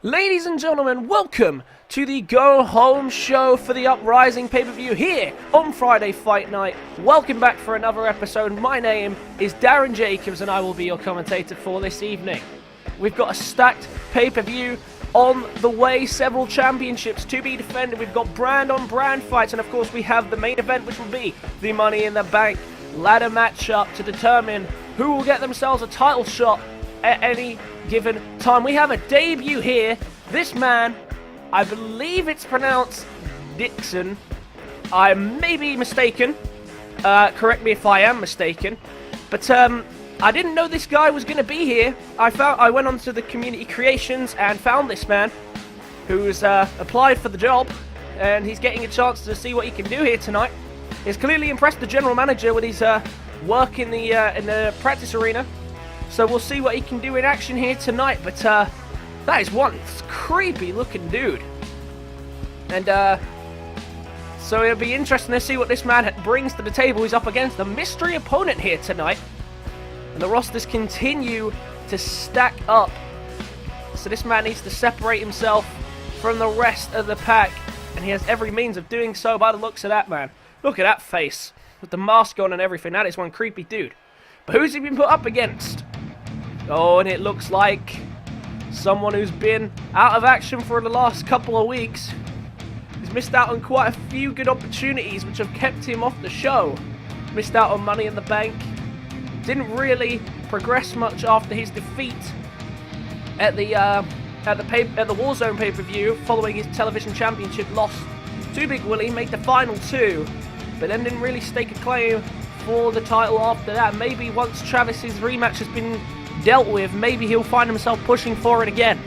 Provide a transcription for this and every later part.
Ladies and gentlemen, welcome to the Go Home show for the Uprising pay-per-view here on Friday Fight Night. Welcome back for another episode. My name is Darren Jacobs and I will be your commentator for this evening. We've got a stacked pay-per-view on the way, several championships to be defended. We've got brand-on-brand fights, and of course we have the main event, which will be the Money in the Bank ladder matchup to determine who will get themselves a title shot at any given time. We have a debut here. This man, I believe it's pronounced Dixon. I may be mistaken. Correct me if I am mistaken. But I didn't know this guy was going to be here. I went onto the community creations and found this man who's applied for the job, and he's getting a chance to see what he can do here tonight. He's clearly impressed the general manager with his work in the practice arena. So we'll see what he can do in action here tonight. But that is one creepy looking dude. And so it'll be interesting to see what this man brings to the table. He's up against a mystery opponent here tonight. And the rosters continue to stack up. So this man needs to separate himself from the rest of the pack. And he has every means of doing so by the looks of that man. Look at that face. With the mask on and everything. That is one creepy dude. But who's he been put up against? Oh, and it looks like someone who's been out of action for the last couple of weeks. He's missed out on quite a few good opportunities which have kept him off the show. Missed out on Money in the Bank. Didn't really progress much after his defeat at the Warzone pay-per-view following his television championship loss to Big Willie. Made the final two, but then didn't really stake a claim for the title after that. Maybe once Travis's rematch has been dealt with, maybe he'll find himself pushing for it again.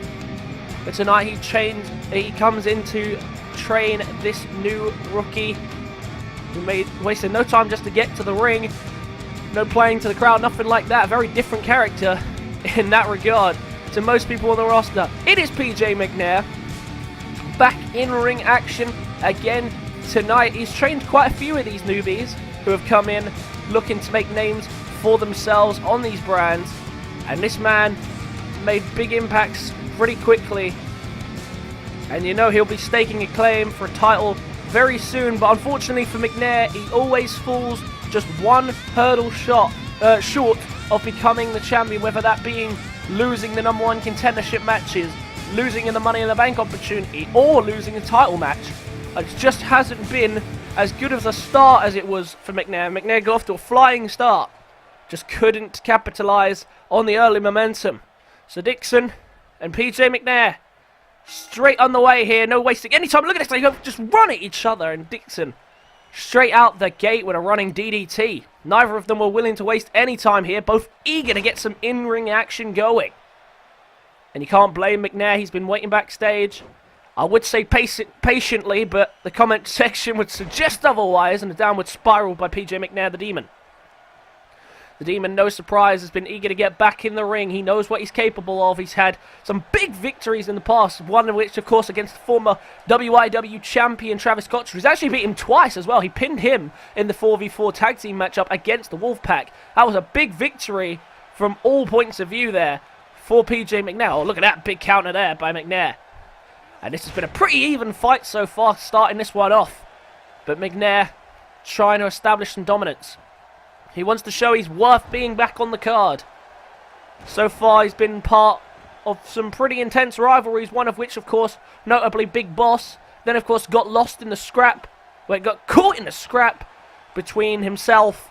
But tonight he comes in to train this new rookie who wasted no time just to get to the ring. No playing to the crowd, nothing like that. Very different character in that regard to most people on the roster. It is PJ McNair back in ring action again tonight. He's trained quite a few of these newbies who have come in looking to make names for themselves on these brands. And this man made big impacts pretty quickly. And you know he'll be staking a claim for a title very soon. But unfortunately for McNair, he always falls just one hurdle short of becoming the champion. Whether that being losing the #1 contendership matches, losing in the Money in the Bank opportunity, or losing a title match. It just hasn't been as good of a start as it was for McNair. McNair got off to a flying start. Just couldn't capitalize on the early momentum. So Dixon and PJ McNair straight on the way here. No wasting any time. Look at this. They just run at each other. And Dixon straight out the gate with a running DDT. Neither of them were willing to waste any time here. Both eager to get some in-ring action going. And you can't blame McNair. He's been waiting backstage. I would say patiently, but the comment section would suggest otherwise, and a downward spiral by PJ McNair, the Demon. The Demon, no surprise, has been eager to get back in the ring. He knows what he's capable of. He's had some big victories in the past, one of which, of course, against the former WIW champion Travis Scott. He's actually beat him twice as well. He pinned him in the 4v4 tag team matchup against the Wolfpack. That was a big victory from all points of view there for PJ McNair. Oh, look at that big counter there by McNair. And this has been a pretty even fight so far, starting this one off. But McNair trying to establish some dominance. He wants to show he's worth being back on the card. So far, he's been part of some pretty intense rivalries, one of which, of course, notably Big Boss. Then, of course, got lost in the scrap. Well, got caught in the scrap between himself,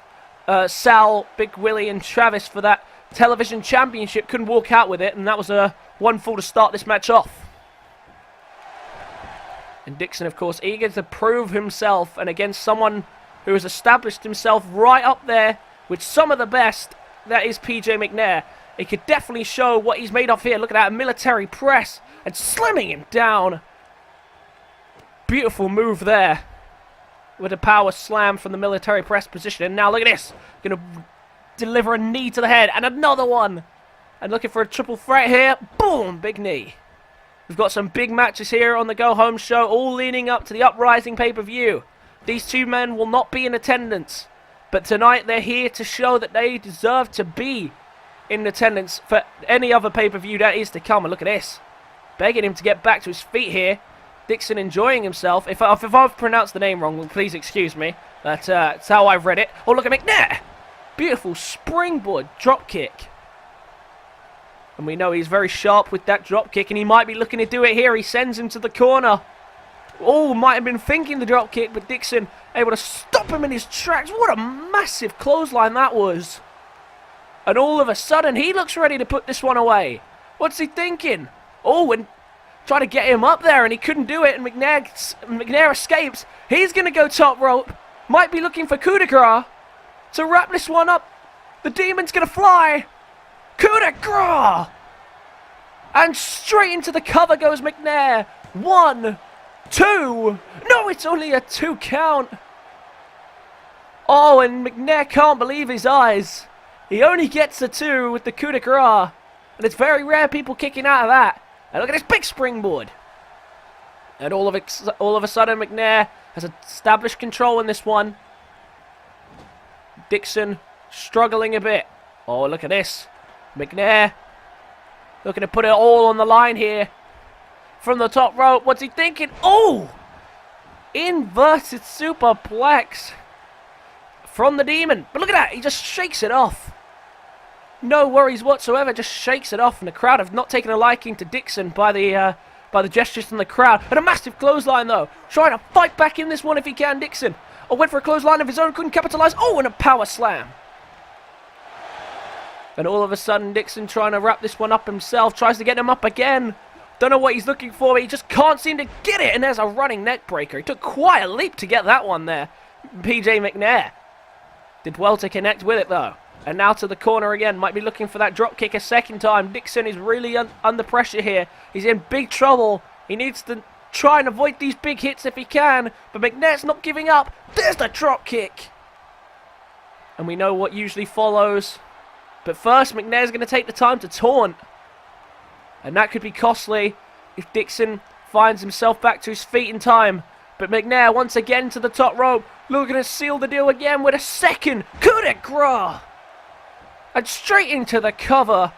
Sal, Big Willie, and Travis for that television championship. Couldn't walk out with it, and that was a one fall to start this match off. And Dixon, of course, eager to prove himself, and against someone who has established himself right up there with some of the best, that is PJ McNair. He could definitely show what he's made of here. Look at that military press and slamming him down. Beautiful move there with a power slam from the military press position. And now look at this. Going to deliver a knee to the head and another one. And looking for a triple threat here. Boom, big knee. We've got some big matches here on the Go Home show, all leading up to the Uprising pay-per-view. These two men will not be in attendance, but tonight they're here to show that they deserve to be in attendance for any other pay-per-view that is to come. And look at this. begging him to get back to his feet here. Dixon enjoying himself. If I've pronounced the name wrong, well, please excuse me. That's how I've read it. Oh, look at McNair. Beautiful springboard drop kick. And we know he's very sharp with that drop kick, and he might be looking to do it here. He sends him to the corner. Oh, might have been thinking the drop kick, but Dixon able to stop him in his tracks. What a massive clothesline that was. And all of a sudden, he looks ready to put this one away. What's he thinking? Oh, and try to get him up there, and he couldn't do it, and McNair escapes. He's going to go top rope. Might be looking for coup de grace to wrap this one up. The Demon's going to fly. Coup de grace. And straight into the cover goes McNair. 1, 2. No, it's only a 2 count. Oh, and McNair can't believe his eyes. He only gets a 2 with the coup de grace. And it's very rare people kicking out of that. And look at this big springboard. And all of a sudden, McNair has established control in this one. Dixon struggling a bit. Oh, look at this. McNair looking to put it all on the line here. From the top rope. What's he thinking? Oh! Inverted superplex from the Demon. But look at that. He just shakes it off. No worries whatsoever. Just shakes it off. And the crowd have not taken a liking to Dixon by the gestures from the crowd. And a massive clothesline, though. Trying to fight back in this one if he can, Dixon. Oh, went for a clothesline of his own. Couldn't capitalize. Oh, and a power slam. And all of a sudden, Dixon trying to wrap this one up himself. Tries to get him up again. Don't know what he's looking for, but he just can't seem to get it. And there's a running neck breaker. He took quite a leap to get that one there. PJ McNair did well to connect with it, though. And now to the corner again. Might be looking for that drop kick a second time. Dixon is really under pressure here. He's in big trouble. He needs to try and avoid these big hits if he can. But McNair's not giving up. There's the drop kick. And we know what usually follows. But first, McNair's going to take the time to taunt. And that could be costly if Dixon finds himself back to his feet in time. But McNair once again to the top rope. Looking to seal the deal again with a second coup de grace. And straight into the cover.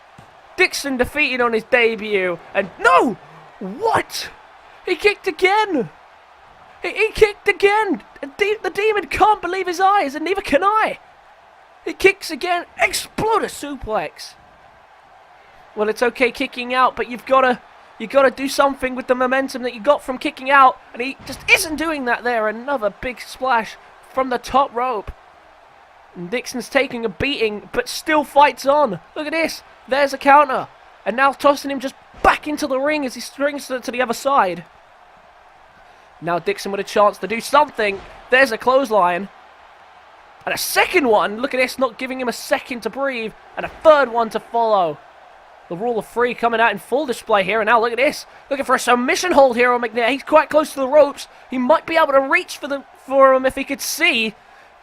Dixon defeated on his debut. And no! What? He kicked again. He kicked again. The Demon can't believe his eyes, and neither can I. He kicks again. Exploder suplex. Well, it's okay kicking out, but you've got to do something with the momentum that you got from kicking out. And he just isn't doing that there. Another big splash from the top rope. And Dixon's taking a beating, but still fights on. Look at this. There's a counter. And now tossing him just back into the ring as he strings to the other side. Now Dixon with a chance to do something. There's a clothesline. And a second one. Look at this, not giving him a second to breathe. And a third one to follow. The rule of 3 coming out in full display here. And now look at this. Looking for a submission hold here on McNair. He's quite close to the ropes. He might be able to reach for him if he could see.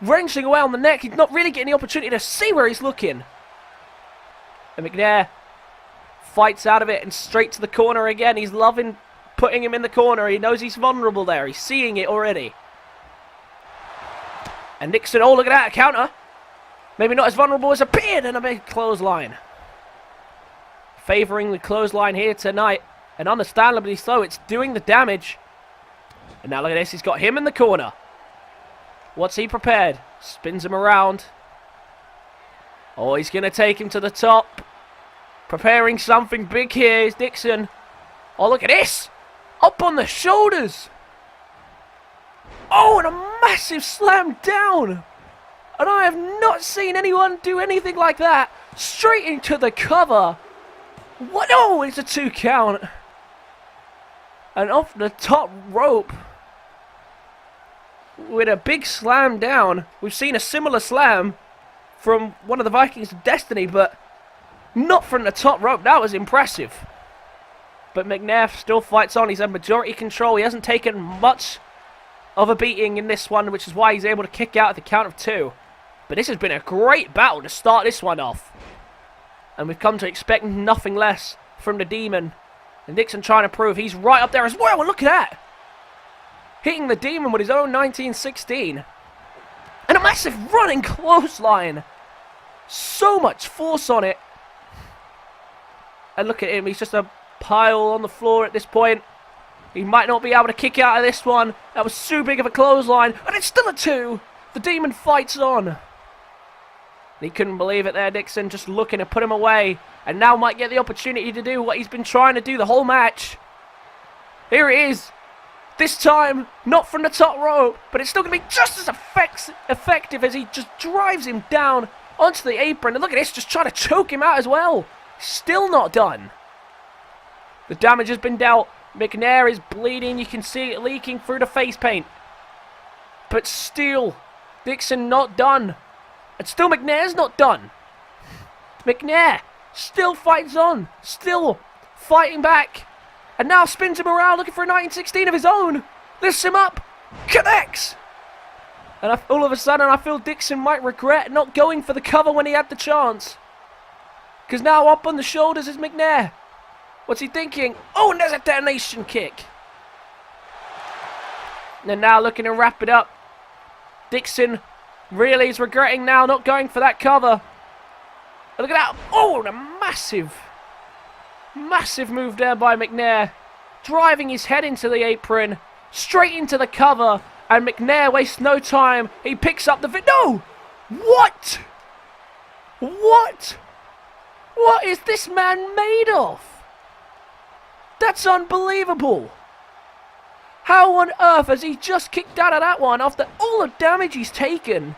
Wrenching away on the neck. He's not really getting the opportunity to see where he's looking. And McNair fights out of it and straight to the corner again. He's loving putting him in the corner. He knows he's vulnerable there. He's seeing it already. And Dixon, oh, look at that, a counter. Maybe not as vulnerable as appeared, and a big clothesline. Favouring the clothesline here tonight. And understandably so, it's doing the damage. And now look at this, he's got him in the corner. What's he prepared? Spins him around. Oh, he's going to take him to the top. Preparing something big here is Dixon. Oh, look at this. Up on the shoulders. Oh, and a massive slam down. And I have not seen anyone do anything like that. Straight into the cover. What? Oh, it's a 2 count. And off the top rope. With a big slam down. We've seen a similar slam from one of the Vikings of Destiny, but not from the top rope. That was impressive. But McNair still fights on. He's had majority control. He hasn't taken much of a beating in this one, which is why he's able to kick out at the count of 2. But this has been a great battle to start this one off. And we've come to expect nothing less from the Demon. And Dixon trying to prove he's right up there as well. Look at that. Hitting the Demon with his own 1916. And a massive running clothesline. So much force on it. And look at him. He's just a pile on the floor at this point. He might not be able to kick out of this one. That was too big of a clothesline. And it's still a 2. The Demon fights on. He couldn't believe it there, Dixon, just looking to put him away. And now might get the opportunity to do what he's been trying to do the whole match. Here it is. This time, not from the top rope, but it's still going to be just as effective as he just drives him down onto the apron. And look at this, just trying to choke him out as well. Still not done. The damage has been dealt. McNair is bleeding. You can see it leaking through the face paint. But still, Dixon not done. And still McNair's not done. McNair still fights on. Still fighting back. And now spins him around looking for a 1916 of his own. Lifts him up. Connects. And all of a sudden I feel Dixon might regret not going for the cover when he had the chance. Because now up on the shoulders is McNair. What's he thinking? Oh, and there's a detonation kick. And now looking to wrap it up. Dixon really is regretting now not going for that cover. Look at that. Oh, and a massive move there by McNair. Driving his head into the apron. Straight into the cover. And McNair wastes no time. He picks up the... No! What? What? What is this man made of? That's unbelievable. How on earth has he just kicked out of that one after all the damage he's taken?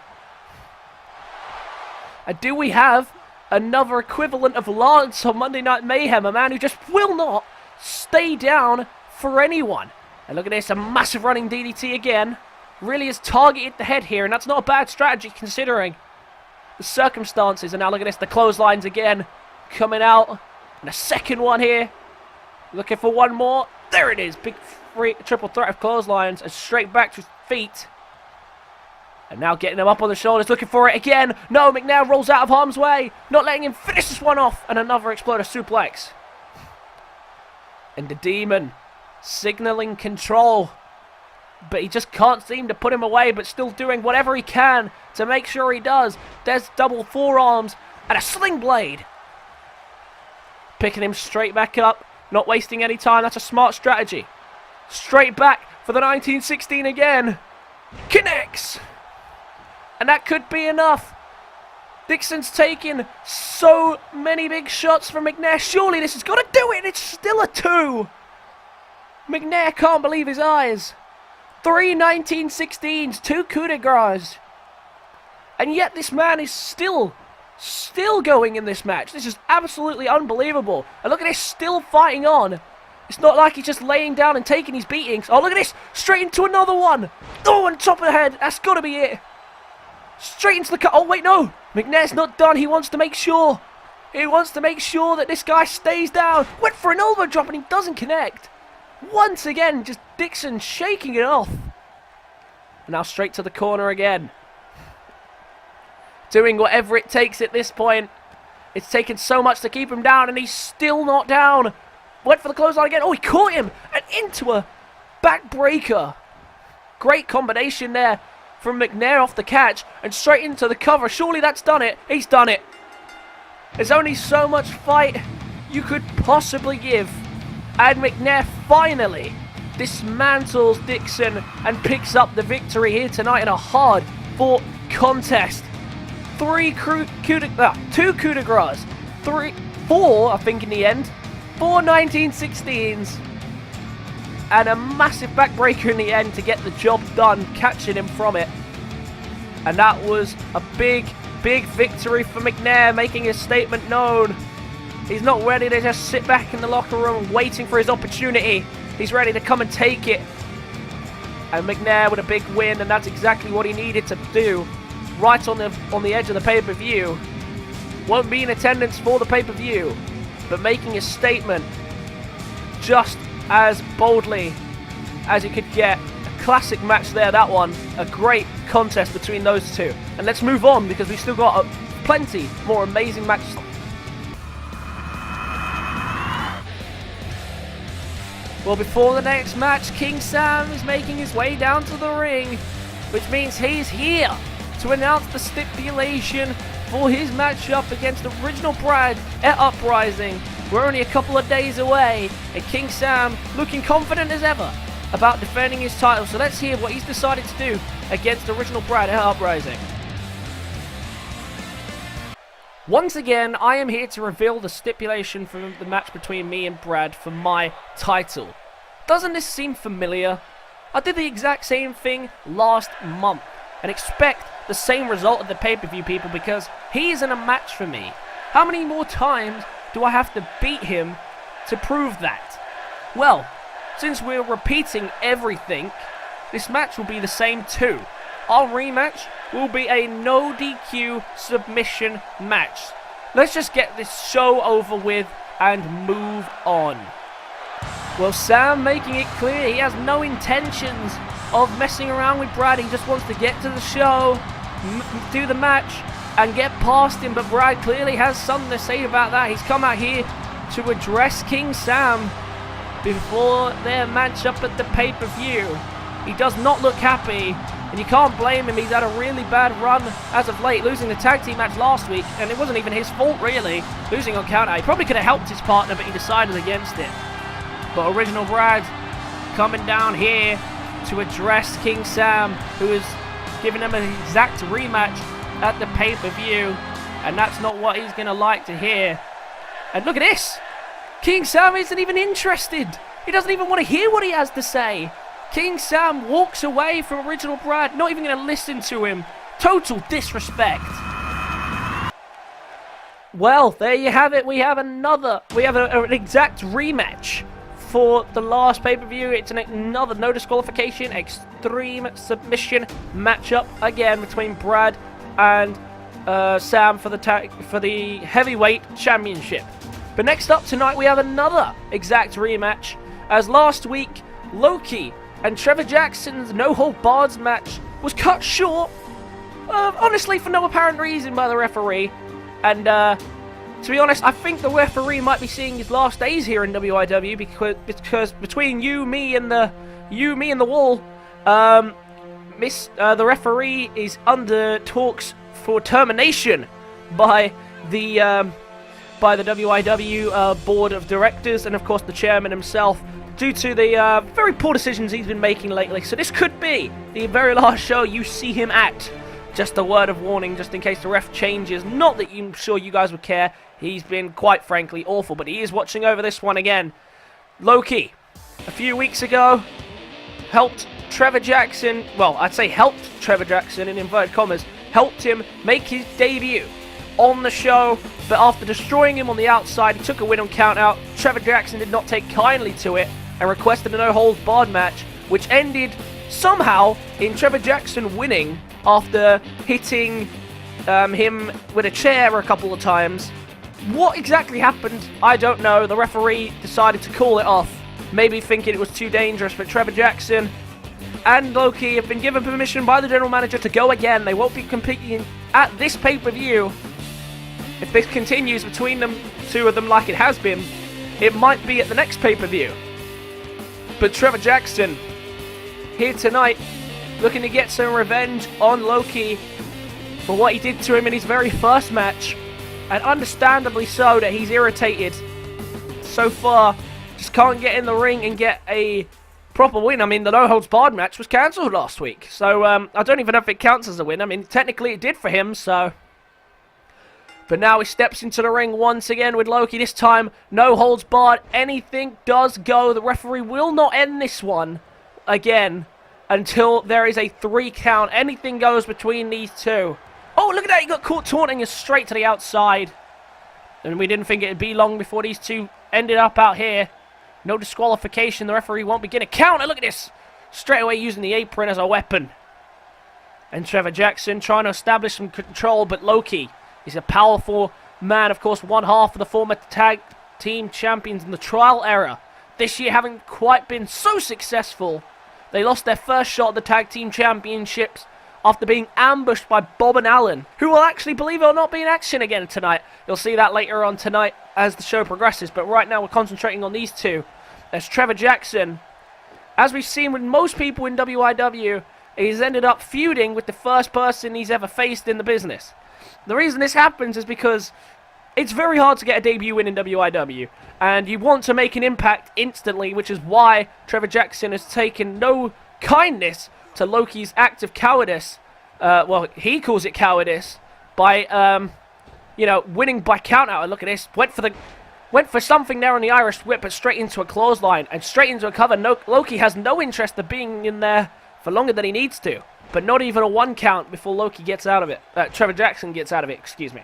And do we have another equivalent of Lance on Monday Night Mayhem, a man who just will not stay down for anyone? And look at this, a massive running DDT again. Really has targeted the head here, and that's not a bad strategy considering the circumstances. And now look at this, the clotheslines again coming out. And a second one here. Looking for one more. There it is. Big triple threat of clotheslines and straight back to his feet. And now getting him up on the shoulders, looking for it again. No, McNair rolls out of harm's way. Not letting him finish this one off. And another exploder suplex. And the Demon signaling control. But he just can't seem to put him away, but still doing whatever he can to make sure he does. There's double forearms and a sling blade. Picking him straight back up. Not wasting any time. That's a smart strategy. Straight back for the 1916 again. Connects. And that could be enough. Dixon's taking so many big shots from McNair. Surely this has got to do it. It's still a 2. McNair can't believe his eyes. 3 1916s, 2 coup de grace. And yet this man is still going in this match. This is absolutely unbelievable. And look at this, still fighting on. It's not like he's just laying down and taking his beatings. Oh, look at this. Straight into another one. Oh, on top of the head. That's got to be it. Straight into the cut. Oh, wait, no. McNair's not done. He wants to make sure. He wants to make sure that this guy stays down. Went for an elbow drop and he doesn't connect. Once again, just Dixon shaking it off. And now straight to the corner again. Doing whatever it takes at this point. It's taken so much to keep him down, and he's still not down. Went for the clothesline again. Oh, he caught him. And into a backbreaker. Great combination there from McNair off the catch. And straight into the cover. Surely that's done it. He's done it. There's only so much fight you could possibly give. And McNair finally dismantles Dixon and picks up the victory here tonight in a hard-fought contest. 2 coup de grace, 4, I think, in the end. 4 1916s. And a massive backbreaker in the end to get the job done, catching him from it. And that was a big victory for McNair, making his statement known. He's not ready to just sit back in the locker room waiting for his opportunity. He's ready to come and take it. And McNair with a big win, and that's exactly what he needed to do. Right on the edge of the pay-per-view. Won't be in attendance for the pay-per-view, but making a statement just as boldly as you could get. A classic match there, that one. A great contest between those two. And let's move on because we've still got plenty more amazing matches. Well, before the next match, King Sam is making his way down to the ring, which means he's here to announce the stipulation for his matchup against Original Brad at Uprising. We're only a couple of days away, and King Sam looking confident as ever about defending his title. So let's hear what he's decided to do against original Brad at Uprising. Once again, I am here to reveal the stipulation for the match between me and Brad for my title. Doesn't this seem familiar? I did the exact same thing last month and expect the same result of the pay-per-view, people, because he is in a match for me. How many more times do I have to beat him to prove that? Well, since we're repeating everything, this match will be the same too. Our rematch will be a no DQ submission match. Let's just get this show over with and move on. Well, Sam making it clear he has no intentions of messing around with Brad. He just wants to get to the show, do the match, and get past him. But Brad clearly has something to say about that. He's come out here to address King Sam before their match up at the pay-per-view. He does not look happy, and you can't blame him. He's had a really bad run as of late, losing the tag team match last week, and it wasn't even his fault, really, losing on count out. He probably could have helped his partner, but he decided against it. But original Brad coming down here to address King Sam, who is giving him an exact rematch at the pay-per-view, and that's not what he's going to like to hear. And look at this! King Sam isn't even interested! He doesn't even want to hear what he has to say! King Sam walks away from original Brad, not even going to listen to him. Total disrespect. Well, there you have it. We have an exact rematch for the last pay-per-view. It's another no disqualification, extreme submission matchup again between Brad and Sam for the heavyweight championship. But next up tonight, we have another exact rematch, as last week Loki and Trevor Jackson's no-hold-barred match was cut short, honestly, for no apparent reason by the referee. And to be honest, I think the referee might be seeing his last days here in WIW, because between you, me, and the wall, the referee is under talks for termination by the WIW board of directors, and of course the chairman himself, due to the very poor decisions he's been making lately. So this could be the very last show you see him at. Just a word of warning, just in case the ref changes. Not that I'm sure you guys would care. He's been, quite frankly, awful, but he is watching over this one again. Loki, a few weeks ago, helped Trevor Jackson, well, I'd say helped Trevor Jackson, in inverted commas, helped him make his debut on the show, but after destroying him on the outside, he took a win on countout. Trevor Jackson did not take kindly to it and requested a no-holds-barred match, which ended somehow in Trevor Jackson winning after hitting him with a chair a couple of times. What exactly happened, I don't know. The referee decided to call it off, maybe thinking it was too dangerous, but Trevor Jackson and Loki have been given permission by the general manager to go again. They won't be competing at this pay-per-view. If this continues between them, two of them, like it has been, it might be at the next pay-per-view. But Trevor Jackson, here tonight, looking to get some revenge on Loki for what he did to him in his very first match. And understandably so, that he's irritated. So far, just can't get in the ring and get a proper win. I mean, the no-holds-barred match was cancelled last week. So, I don't even know if it counts as a win. I mean, technically it did for him, so... But now he steps into the ring once again with Loki. This time, no holds barred. Anything does go. The referee will not end this one again until there is a 3 count. Anything goes between these two. Oh, look at that. He got caught taunting us straight to the outside. And we didn't think it would be long before these two ended up out here. No disqualification. The referee won't begin a counter. Look at this. Straight away using the apron as a weapon. And Trevor Jackson trying to establish some control, but Loki... He's a powerful man, of course, one half of the former tag team champions in the trial era. This year having quite been so successful. They lost their first shot at the tag team championships after being ambushed by Bob and Allen, who will actually, believe it or not, be in action again tonight. You'll see that later on tonight as the show progresses, but right now we're concentrating on these two. There's Trevor Jackson. As we've seen with most people in WIW, he's ended up feuding with the first person he's ever faced in the business. The reason this happens is because it's very hard to get a debut win in WIW. And you want to make an impact instantly, which is why Trevor Jackson has taken no kindness to Loki's act of cowardice. Well, he calls it cowardice by, winning by count out. And look at this. Went for something there on the Irish whip, but straight into a clothesline and straight into a cover. Loki has no interest of being in there for longer than he needs to. But not even a 1 count before Loki gets out of it. Trevor Jackson gets out of it, excuse me.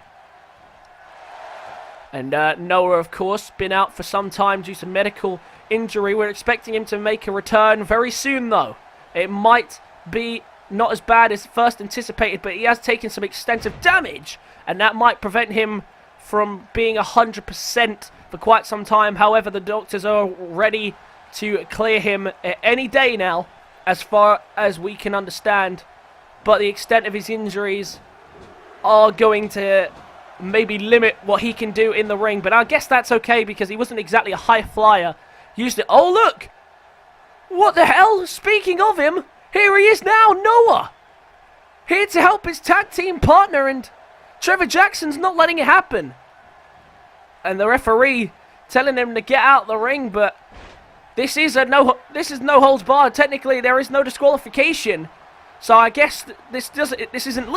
And Noah, of course, been out for some time due to medical injury. We're expecting him to make a return very soon, though. It might be not as bad as first anticipated, but he has taken some extensive damage, and that might prevent him from being 100% for quite some time. However, the doctors are ready to clear him at any day now, as far as we can understand. But the extent of his injuries are going to maybe limit what he can do in the ring. But I guess that's okay because he wasn't exactly a high flyer. Used it. Oh, look! What the hell? Speaking of him, here he is now, Noah! Here to help his tag team partner, and Trevor Jackson's not letting it happen. And the referee telling him to get out the ring, but this is no holds barred. Technically, there is no disqualification. So I guess this isn't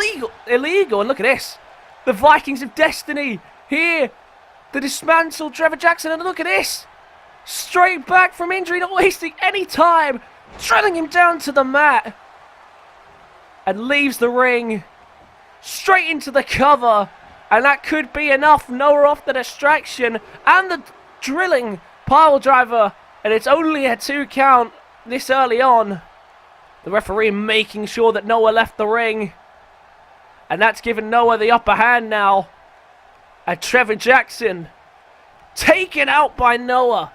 illegal. And look at this. The Vikings of Destiny here to dismantle Trevor Jackson. And look at this. Straight back from injury, not wasting any time. Drilling him down to the mat. And leaves the ring. Straight into the cover. And that could be enough. Noah off the distraction. And the drilling pile driver. And it's only a 2 count this early on. The referee making sure that Noah left the ring. And that's given Noah the upper hand now. And Trevor Jackson taken out by Noah.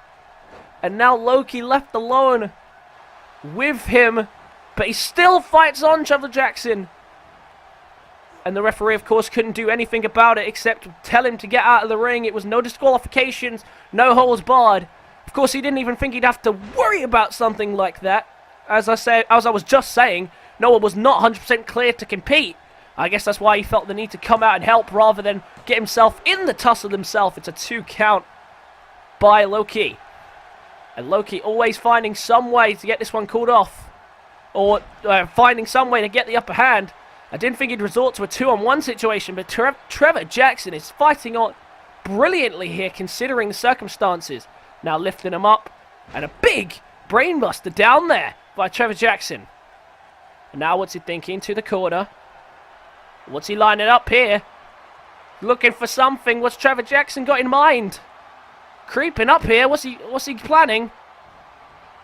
And now Loki left alone with him. But he still fights on, Trevor Jackson. And the referee, of course, couldn't do anything about it except tell him to get out of the ring. It was no disqualifications, no holds barred. Of course, he didn't even think he'd have to worry about something like that. As I was just saying, Noah was not 100% clear to compete. I guess that's why he felt the need to come out and help rather than get himself in the tussle himself. It's a 2 count by Loki. And Loki always finding some way to get this one called off. Or finding some way to get the upper hand. I didn't think he'd resort to a 2-on-1 situation, but Trevor Jackson is fighting on brilliantly here considering the circumstances. Now lifting him up. And a big brainbuster down there by Trevor Jackson. And now what's he thinking? To the corner. What's he lining up here? Looking for something. What's Trevor Jackson got in mind? Creeping up here. What's he planning?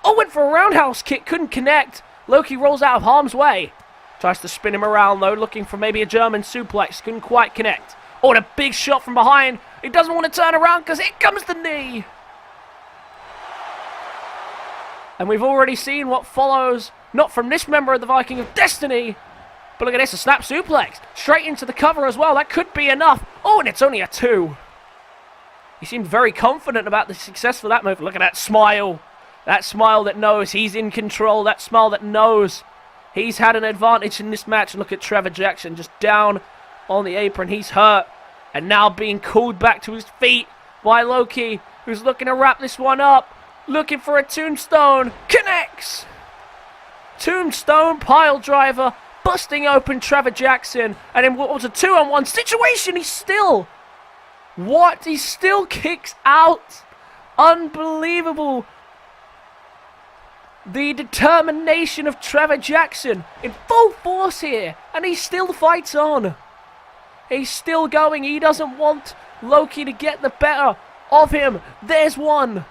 Oh, went for a roundhouse kick. Couldn't connect. Loki rolls out of harm's way. Tries to spin him around though. Looking for maybe a German suplex. Couldn't quite connect. Oh, and a big shot from behind. He doesn't want to turn around because here comes the knee. And we've already seen what follows. Not from this member of the Viking of Destiny. But look at this, a snap suplex. Straight into the cover as well. That could be enough. Oh, and it's only a 2. He seemed very confident about the success for that move. Look at that smile. That smile that knows he's in control. That smile that knows he's had an advantage in this match. Look at Trevor Jackson just down on the apron. He's hurt. And now being called back to his feet by Loki, who's looking to wrap this one up. Looking for a tombstone. Connects. Tombstone pile driver. Busting open Trevor Jackson. And in what was a 2-on-1 situation, he still kicks out. Unbelievable. The determination of Trevor Jackson in full force here. And he still fights on. He's still going. He doesn't want Loki to get the better of him. There's one.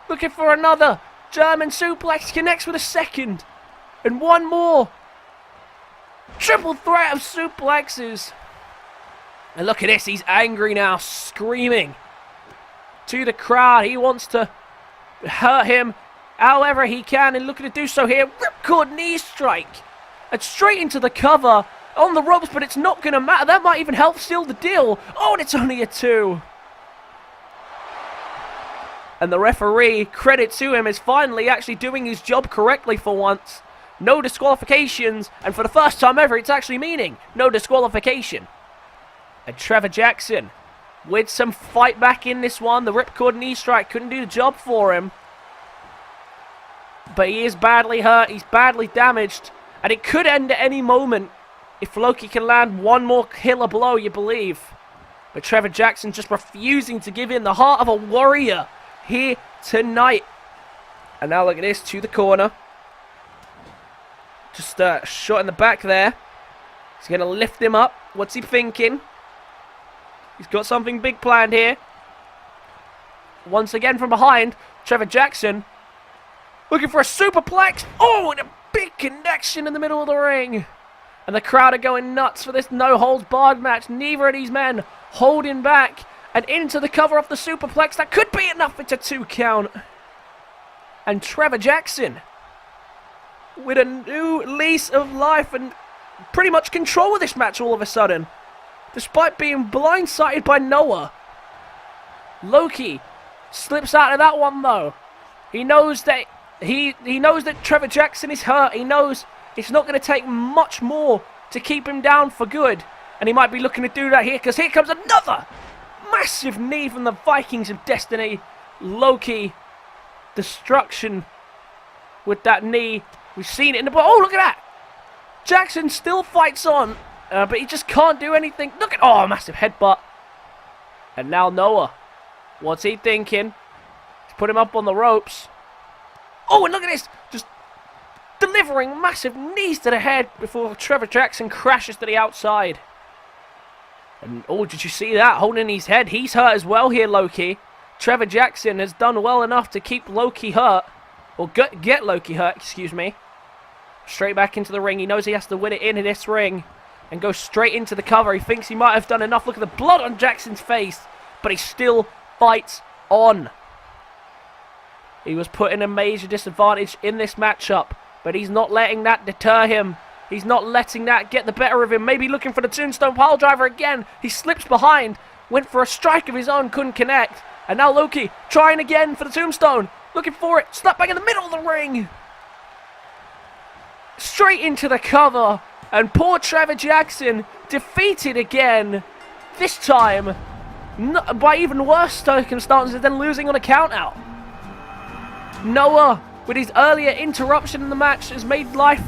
Looking for another. German suplex. Connects with a second. And one more. Triple threat of suplexes. And look at this. He's angry now. Screaming to the crowd. He wants to hurt him however he can. And looking to do so here. Ripcord knee strike. And straight into the cover. On the ropes. But it's not going to matter. That might even help seal the deal. Oh, and it's only a 2. And the referee, credit to him, is finally actually doing his job correctly for once. No disqualifications, and for the first time ever, it's actually meaning no disqualification. And Trevor Jackson with some fight back in this one. The ripcord knee strike couldn't do the job for him. But he is badly hurt. He's badly damaged. And it could end at any moment if Loki can land one more killer blow, you believe. But Trevor Jackson just refusing to give in. The heart of a warrior here tonight. And now look at this, to the corner. Just a shot in the back there. He's going to lift him up. What's he thinking? He's got something big planned here. Once again from behind, Trevor Jackson looking for a superplex. Oh, and a big connection in the middle of the ring. And the crowd are going nuts for this no-holds-barred match. Neither of these men holding back. And into the cover of the superplex. That could be enough. It's a 2 count. And Trevor Jackson with a new lease of life and pretty much control of this match all of a sudden. Despite being blindsided by Noah. Loki slips out of that one though. He knows that he knows that Trevor Jackson is hurt. He knows it's not going to take much more to keep him down for good. And he might be looking to do that here, because here comes another massive knee from the Vikings of Destiny. Loki, destruction with that knee. We've seen it in the... Oh, look at that! Jackson still fights on, but he just can't do anything. Look at... Oh, massive headbutt. And now Noah. What's he thinking? He's put him up on the ropes. Oh, and look at this! Just delivering massive knees to the head before Trevor Jackson crashes to the outside. And, oh, did you see that? Holding his head. He's hurt as well here, Loki. Trevor Jackson has done well enough to keep Loki hurt. Or get Loki hurt, excuse me. Straight back into the ring. He knows he has to win it in this ring. And go straight into the cover. He thinks he might have done enough. Look at the blood on Jackson's face. But he still fights on. He was put in a major disadvantage in this matchup. But he's not letting that deter him. He's not letting that get the better of him. Maybe looking for the tombstone piledriver again. He slips behind. Went for a strike of his own. Couldn't connect. And now Loki trying again for the tombstone. Looking for it. Slap back in the middle of the ring. Straight into the cover. And poor Trevor Jackson defeated again. This time by even worse circumstances than losing on a countout. Noah, with his earlier interruption in the match, has made life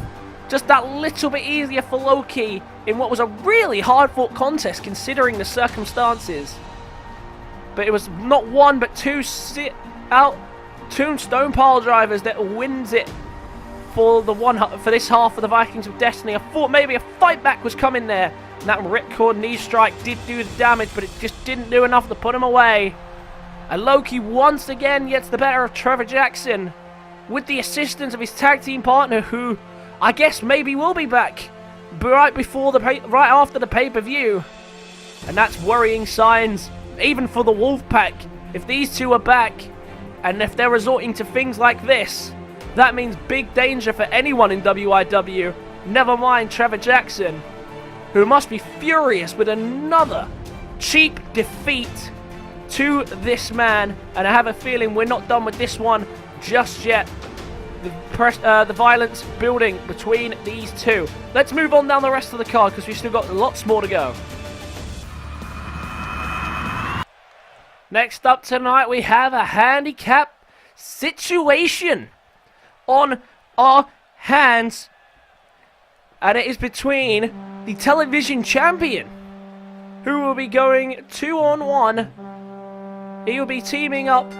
just that little bit easier for Loki in what was a really hard-fought contest considering the circumstances. But it was not one but two sit-out tombstone pile drivers that wins it for this half of the Vikings of Destiny. I thought maybe a fight back was coming there. And that ripcord knee strike did do the damage, but it just didn't do enough to put him away. And Loki once again gets the better of Trevor Jackson with the assistance of his tag team partner, who I guess maybe will be back right after the pay-per-view. And that's worrying signs, even for the Wolfpack. If these two are back, and if they're resorting to things like this, that means big danger for anyone in WIW. Never mind Trevor Jackson, who must be furious with another cheap defeat to this man. And I have a feeling we're not done with this one just yet. The violence building between these two. Let's move on down the rest of the card, because we've still got lots more to go. Next up tonight, we have a handicap situation on our hands. And it is between the television champion, who will be going 2-on-1. He will be teaming up,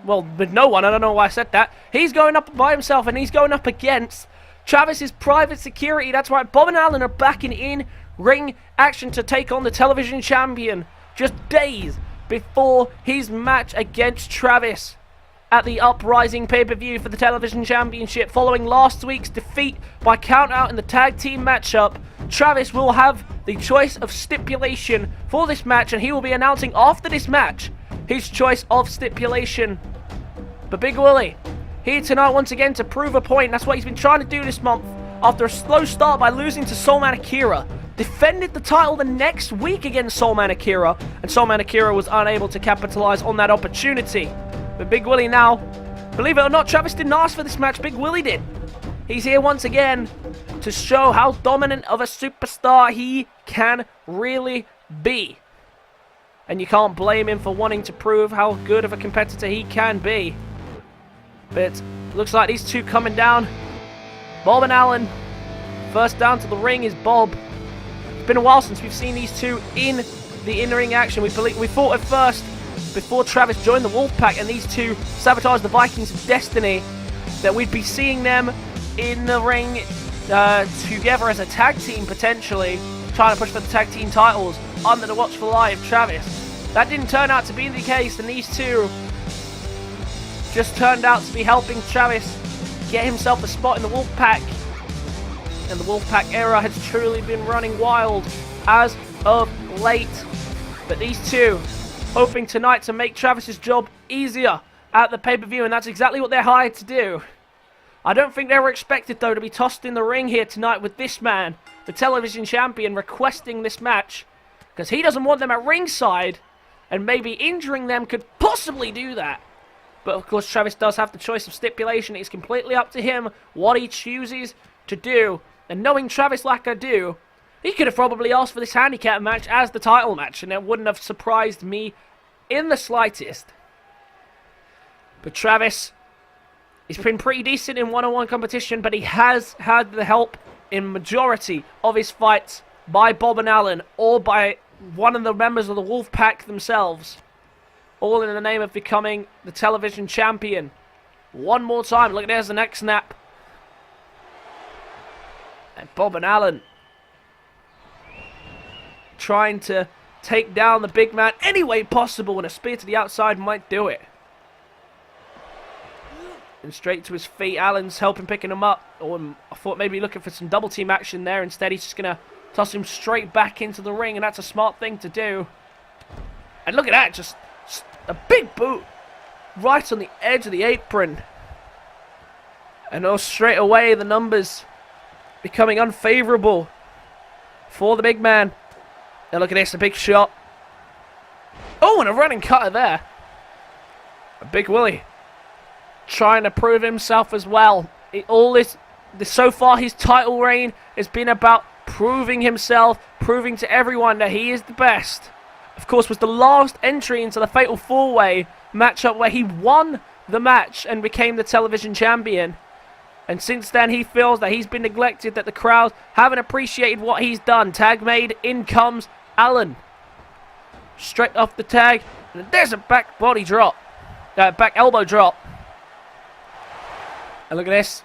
well, with no one. I don't know why I said that. He's going up by himself, and he's going up against Travis's private security. That's right, Bob and Alan are back in ring action to take on the television champion just days before his match against Travis at the Uprising pay-per-view for the television championship. Following last week's defeat by countout in the tag team matchup, Travis will have the choice of stipulation for this match, and he will be announcing after this match his choice of stipulation. But Big Willie, here tonight once again to prove a point. That's what he's been trying to do this month. After a slow start by losing to Soulman Akira, defended the title the next week against Soulman Akira, and Soulman Akira was unable to capitalize on that opportunity. But Big Willie now, believe it or not, Travis didn't ask for this match, Big Willie did. He's here once again to show how dominant of a superstar he can really be. And you can't blame him for wanting to prove how good of a competitor he can be. But looks like these two coming down. Bob and Alan. First down to the ring is Bob. It's been a while since we've seen these two in the in-ring action. We thought at first, before Travis joined the Wolfpack and these two sabotaged the Vikings of Destiny, that we'd be seeing them in the ring together as a tag team, potentially, trying to push for the tag team titles under the watchful eye of Travis. That didn't turn out to be the case, and these two just turned out to be helping Travis get himself a spot in the Wolfpack. And the Wolfpack era has truly been running wild as of late. But these two hoping tonight to make Travis's job easier at the pay-per-view, and that's exactly what they're hired to do. I don't think they were expected, though, to be tossed in the ring here tonight with this man, the television champion, requesting this match, because he doesn't want them at ringside, and maybe injuring them could possibly do that. But of course, Travis does have the choice of stipulation. It's completely up to him what he chooses to do. And knowing Travis like I do, he could have probably asked for this handicap match as the title match, and it wouldn't have surprised me in the slightest. But Travis, he's been pretty decent in one-on-one competition, but he has had the help in majority of his fights by Bob and Alan, or by one of the members of the Wolfpack themselves. All in the name of becoming the television champion. One more time. Look, there's the neck snap. And Bob and Alan trying to take down the big man any way possible, and a spear to the outside might do it. And straight to his feet. Alan's helping picking him up. Or I thought maybe looking for some double team action there. Instead, he's just going to toss him straight back into the ring, and that's a smart thing to do. And look at that, just a big boot right on the edge of the apron. And oh, straight away the numbers becoming unfavorable for the big man. And look at this, a big shot. Oh, and a running cutter there. A big Willie trying to prove himself as well. So far, his title reign has been about proving himself, proving to everyone that he is the best. Of course, was the last entry into the Fatal 4-Way matchup where he won the match and became the television champion. And since then, he feels that he's been neglected, that the crowd haven't appreciated what he's done. Tag made, in comes Alan. Straight off the tag, and there's a back body drop. Back elbow drop. And look at this.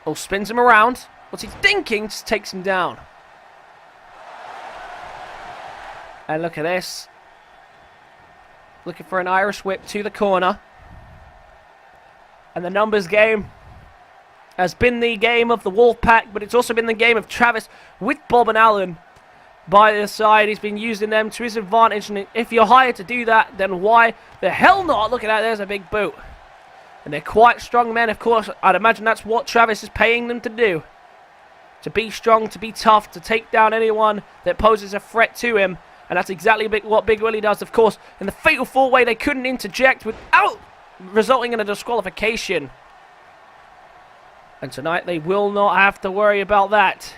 Oh, spins him around. What's he thinking? Just takes him down. And look at this. Looking for an Irish whip to the corner. And the numbers game has been the game of the Wolfpack, but it's also been the game of Travis with Bob and Alan by his side. He's been using them to his advantage, and if you're hired to do that, then why the hell not? Look at that, there's a big boot. And they're quite strong men, of course. I'd imagine that's what Travis is paying them to do. To be strong, to be tough, to take down anyone that poses a threat to him. And that's exactly what Big Willie does, of course. In the Fatal 4-Way, they couldn't interject without resulting in a disqualification. And tonight, they will not have to worry about that.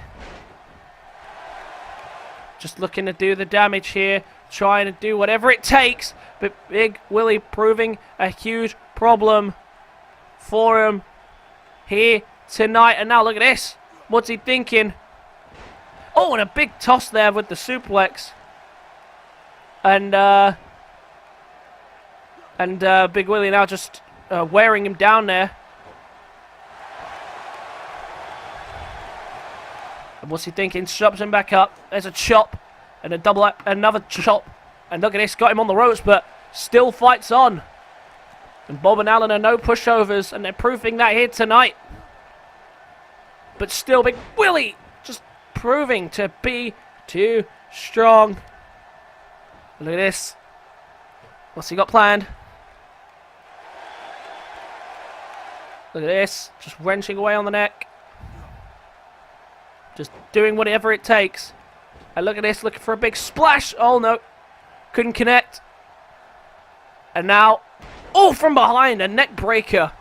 Just looking to do the damage here. Trying to do whatever it takes. But Big Willie proving a huge problem for him here tonight. And now look at this. What's he thinking? Oh, and a big toss there with the suplex. And Big Willie now just wearing him down there. And what's he thinking? Shoves him back up. There's a chop. And another chop. And look at this. Got him on the ropes, but still fights on. And Bob and Alan are no pushovers, and they're proving that here tonight. But still, Big Willie just proving to be too strong. Look at this. What's he got planned? Look at this. Just wrenching away on the neck. Just doing whatever it takes. And look at this. Looking for a big splash. Oh, no. Couldn't connect. And now, oh, from behind. A neck breaker.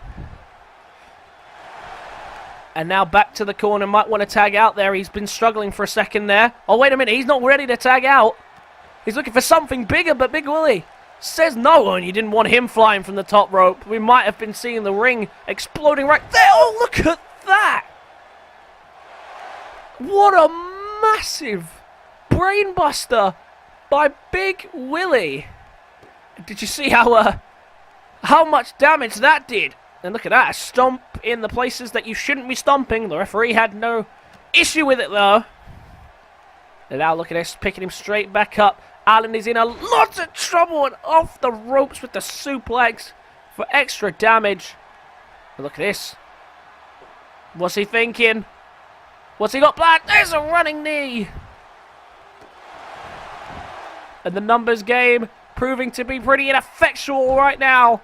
And now back to the corner. Might want to tag out there. He's been struggling for a second there. Oh, wait a minute. He's not ready to tag out. He's looking for something bigger, but Big Willie says no, and you didn't want him flying from the top rope. We might have been seeing the ring exploding right there. Oh, look at that! What a massive brainbuster by Big Willie. Did you see how much damage that did? And look at that, a stomp in the places that you shouldn't be stomping. The referee had no issue with it, though. And now look at this, picking him straight back up. Alan is in a lot of trouble and off the ropes with the suplex for extra damage. But look at this. What's he thinking? What's he got planned? There's a running knee. And the numbers game proving to be pretty ineffectual right now.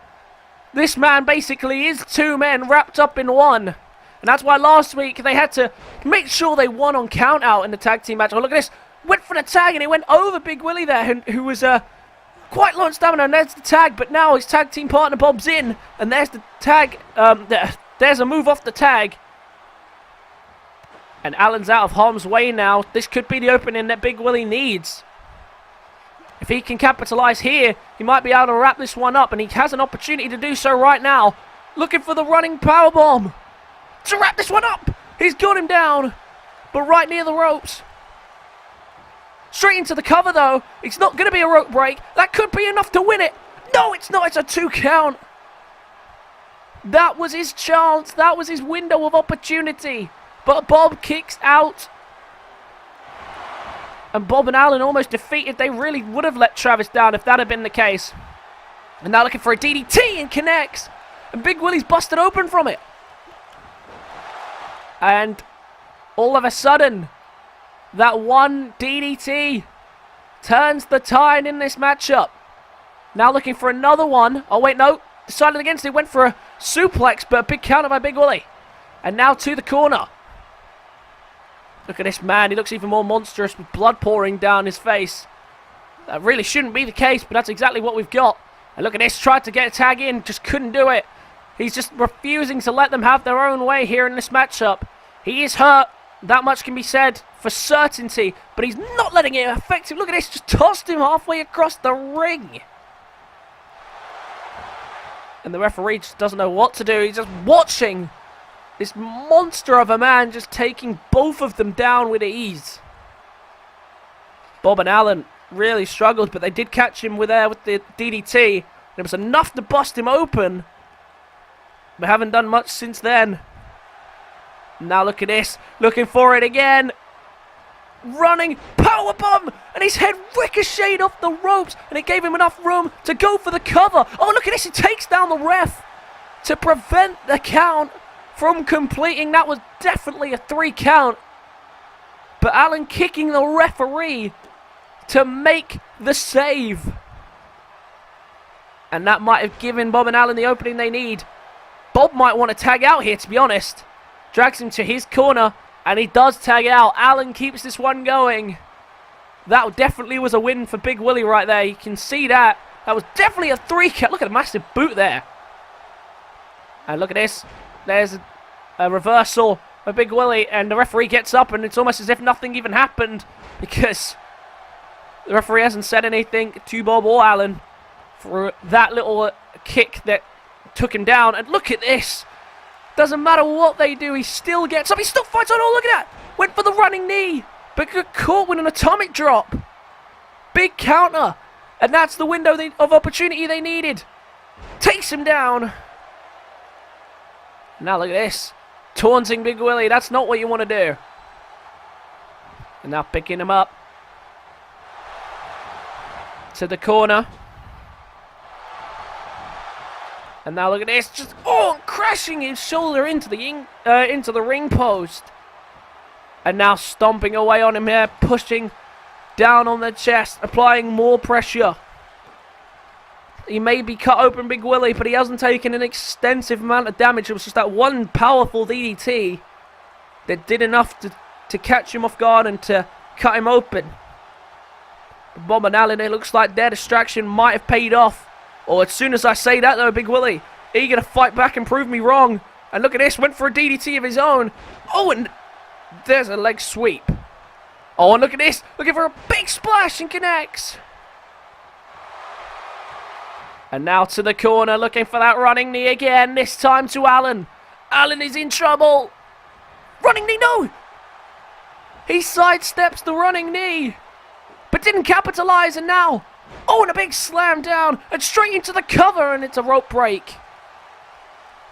This man basically is two men wrapped up in one. And that's why last week they had to make sure they won on count out in the tag team match. Oh, look at this. Went for the tag and he went over Big Willie there, who was quite low on stamina. And there's the tag, but now his tag team partner Bob's in. And there's the tag. There's a move off the tag. And Alan's out of harm's way now. This could be the opening that Big Willie needs. If he can capitalize here, he might be able to wrap this one up. And he has an opportunity to do so right now. Looking for the running powerbomb to wrap this one up. He's got him down, but right near the ropes. Straight into the cover, though. It's not going to be a rope break. That could be enough to win it. No, it's not. It's a 2 count. That was his chance. That was his window of opportunity. But Bob kicks out. And Bob and Alan almost defeated. They really would have let Travis down if that had been the case. And now looking for a DDT and connects. And Big Willie's busted open from it. And all of a sudden, that one DDT turns the tide in this matchup. Now looking for another one. Oh, wait, no. Decided against it. Went for a suplex, but a big counter by Big Willie. And now to the corner. Look at this man. He looks even more monstrous with blood pouring down his face. That really shouldn't be the case, but that's exactly what we've got. And look at this. Tried to get a tag in. Just couldn't do it. He's just refusing to let them have their own way here in this matchup. He is hurt. That much can be said for certainty, but he's not letting it affect him. Look at this, just tossed him halfway across the ring. And the referee just doesn't know what to do. He's just watching this monster of a man just taking both of them down with ease. Bob and Alan really struggled, but they did catch him with the DDT. And it was enough to bust him open. They haven't done much since then. Now look at this. Looking for it again. Running powerbomb. And his head ricocheted off the ropes. And it gave him enough room to go for the cover. Oh, look at this. He takes down the ref to prevent the count from completing. That was definitely a 3 count. But Alan kicking the referee to make the save. And that might have given Bob and Alan the opening they need. Bob might want to tag out here, to be honest. Drags him to his corner, and he does tag out. Alan keeps this one going. That definitely was a win for Big Willie right there. You can see that. That was definitely a 3 count. Look at the massive boot there. And look at this. There's a reversal of Big Willie, and the referee gets up, and it's almost as if nothing even happened because the referee hasn't said anything to Bob or Alan for that little kick that took him down. And look at this. Doesn't matter what they do, he still gets up. He still fights on. Oh, look at that. Went for the running knee, but got caught with an atomic drop. Big counter. And that's the window of opportunity they needed. Takes him down. Now look at this. Taunting Big Willie. That's not what you want to do. And now picking him up to the corner. And now look at this, just crashing his shoulder into the ring post. And now stomping away on him here, pushing down on the chest, applying more pressure. He may be cut open, Big Willie, but he hasn't taken an extensive amount of damage. It was just that one powerful DDT that did enough to catch him off guard and to cut him open. Bob and Alan, it looks like their distraction might have paid off. Or as soon as I say that, though, Big Willie, eager to fight back and prove me wrong. And look at this, went for a DDT of his own. Oh, and there's a leg sweep. Oh, and look at this, looking for a big splash and connects. And now to the corner, looking for that running knee again. This time to Alan. Alan is in trouble. Running knee, no! He sidesteps the running knee, but didn't capitalize, and now, oh, and a big slam down, and straight into the cover, and it's a rope break.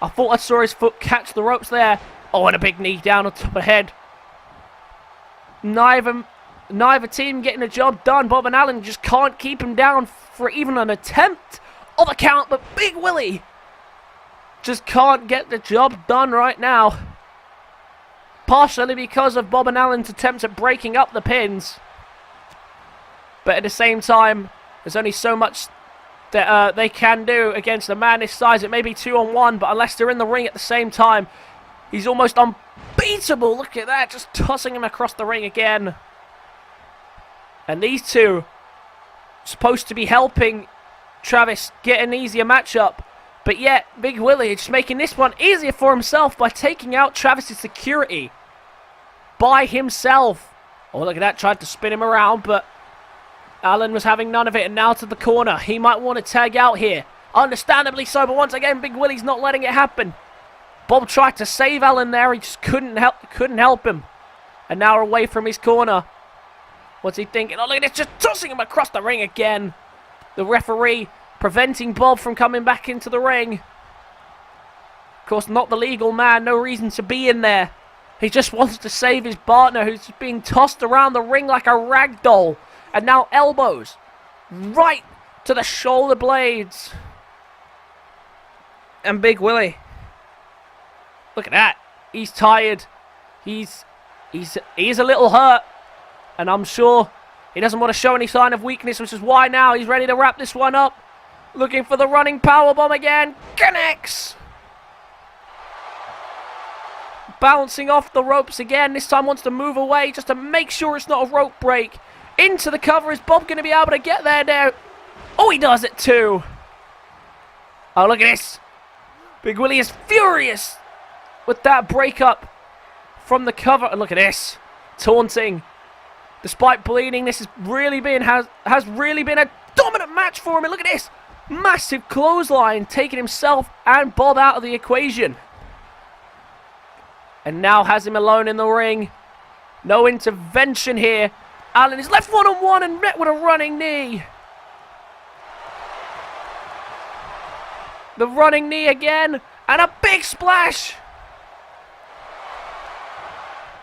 I thought I saw his foot catch the ropes there. Oh, and a big knee down on top of the head. Neither team getting the job done. Bob and Alan just can't keep him down for even an attempt of a count, but Big Willie just can't get the job done right now. Partially because of Bob and Alan's attempts at breaking up the pins. But at the same time, there's only so much that they can do against a man this size. It may be 2-on-1, but unless they're in the ring at the same time, he's almost unbeatable. Look at that, just tossing him across the ring again. And these two supposed to be helping Travis get an easier matchup. But yet, Big Willie is just making this one easier for himself by taking out Travis's security by himself. Oh, look at that, tried to spin him around, but Alan was having none of it, and now to the corner. He might want to tag out here. Understandably so, but once again, Big Willie's not letting it happen. Bob tried to save Alan there, he just couldn't help him. And now away from his corner. What's he thinking? Oh, look at this, just tossing him across the ring again. The referee preventing Bob from coming back into the ring. Of course, not the legal man, no reason to be in there. He just wants to save his partner, who's just being tossed around the ring like a rag doll. And now elbows right to the shoulder blades. And Big Willie, look at that. He's tired. He's a little hurt. And I'm sure he doesn't want to show any sign of weakness, which is why now he's ready to wrap this one up. Looking for the running powerbomb again. Connects. Bouncing off the ropes again. This time wants to move away just to make sure it's not a rope break. Into the cover. Is Bob going to be able to get there now? Oh, he does it too. Oh, look at this. Big Willie is furious with that breakup from the cover. And look at this. Taunting. Despite bleeding, this has really been a dominant match for him. And look at this. Massive clothesline, taking himself and Bob out of the equation. And now has him alone in the ring. No intervention here. Alan is left one-on-one and met with a running knee. The running knee again. And a big splash.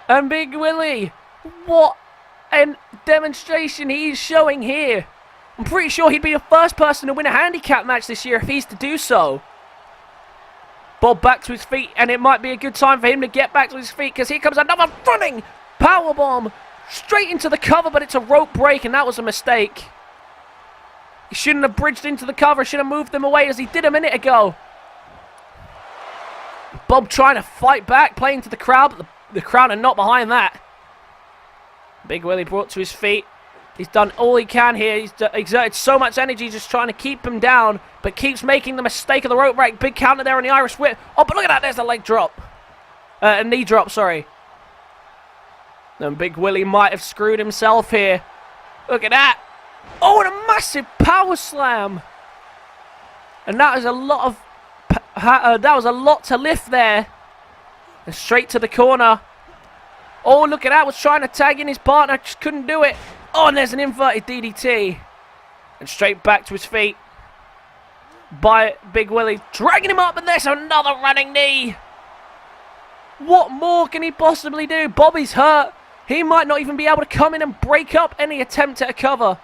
And Big Willie, what a demonstration he's showing here. I'm pretty sure he'd be the first person to win a handicap match this year if he's to do so. Bob back to his feet, and it might be a good time for him to get back to his feet, because here comes another running powerbomb straight into the cover, but it's a rope break, and that was a mistake. He shouldn't have bridged into the cover, should have moved them away as he did a minute ago. Bob trying to fight back, playing to the crowd, but the crowd are not behind that. Big Willie brought to his feet. He's done all he can here. He's exerted so much energy just trying to keep him down, but keeps making the mistake of the rope break. Big counter there on the Irish whip. Oh, but look at that. There's a leg drop. A knee drop, sorry. And Big Willie might have screwed himself here. Look at that. Oh, and a massive power slam. And that is a lot of... that was a lot to lift there. And straight to the corner. Oh, look at that. Was trying to tag in his partner. Just couldn't do it. Oh, and there's an inverted DDT. And straight back to his feet. By Big Willie. Dragging him up, and there's another running knee. What more can he possibly do? Bobby's hurt. He might not even be able to come in and break up any attempt at a cover.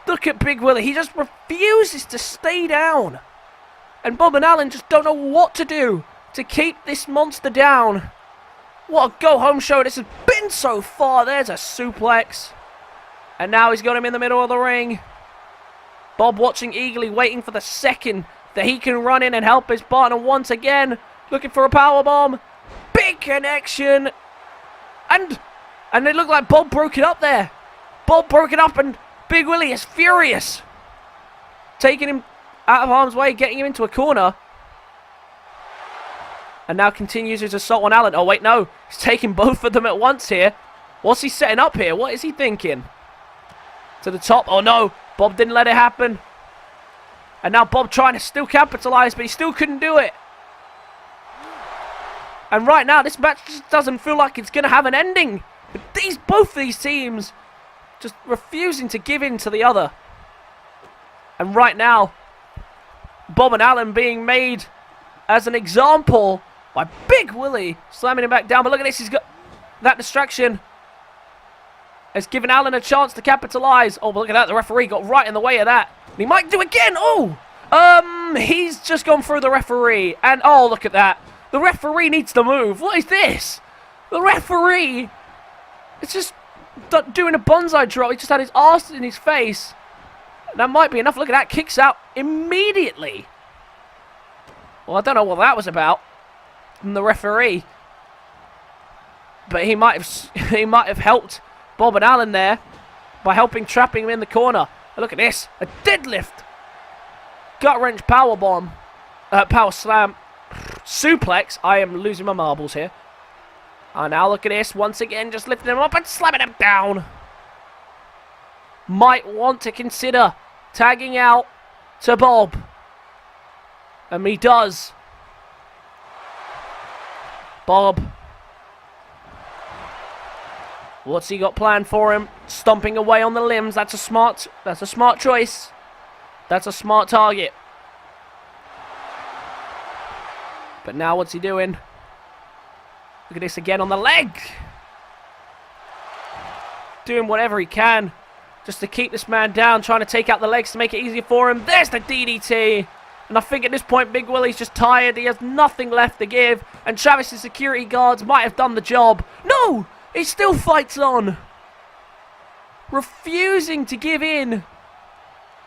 Look at Big Willie. He just refuses to stay down. And Bob and Alan just don't know what to do to keep this monster down. What a go-home show this has been so far. There's a suplex. And now he's got him in the middle of the ring. Bob watching eagerly, waiting for the second that he can run in and help his partner once again. Looking for a powerbomb. Big connection. And it looked like Bob broke it up there. Bob broke it up, and Big Willie is furious. Taking him out of harm's way, getting him into a corner. And now continues his assault on Alan. Oh, wait, no. He's taking both of them at once here. What's he setting up here? What is he thinking? To the top. Oh, no. Bob didn't let it happen. And now Bob trying to still capitalise, but he still couldn't do it. And right now, this match just doesn't feel like it's going to have an ending. But both these teams just refusing to give in to the other. And right now, Bob and Alan being made as an example by Big Willie, slamming him back down. But look at this, he's got that distraction. It's given Alan a chance to capitalise. Oh, but look at that, the referee got right in the way of that. And he might do again. Oh, he's just gone through the referee. And oh, look at that. The referee needs to move. What is this? The referee is just doing a bonsai drop. He just had his arse in his face. That might be enough. Look at that. Kicks out immediately. Well, I don't know what that was about from the referee. But he might have helped Bob and Alan there by trapping him in the corner. Look at this. A deadlift. Gut wrench power bomb. Power slam. Suplex. I am losing my marbles here. And now look at this. Once again, just lifting him up and slamming him down. Might want to consider tagging out to Bob. And he does. Bob. What's he got planned for him? Stomping away on the limbs. That's a smart choice. That's a smart target. But now what's he doing? Look at this again on the leg. Doing whatever he can just to keep this man down, trying to take out the legs to make it easier for him. There's the DDT. And I think at this point, Big Willie's just tired. He has nothing left to give. And Travis's security guards might have done the job. No! He still fights on. Refusing to give in.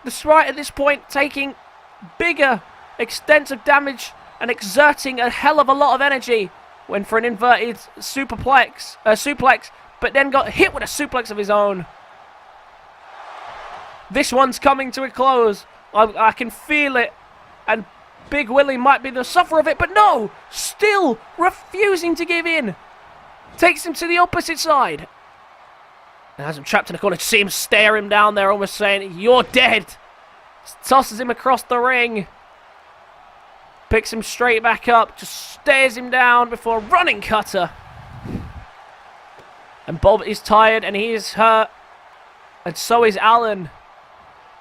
Despite at this point taking bigger, extensive damage and exerting a hell of a lot of energy. Went for an inverted suplex, but then got hit with a suplex of his own. This one's coming to a close. I can feel it. And Big Willie might be the sufferer of it, but no! Still refusing to give in. Takes him to the opposite side. And has him trapped in the corner. See him stare him down there, almost saying, "You're dead." Tosses him across the ring. Picks him straight back up. Just stares him down before a running cutter. And Bob is tired and he is hurt. And so is Alan.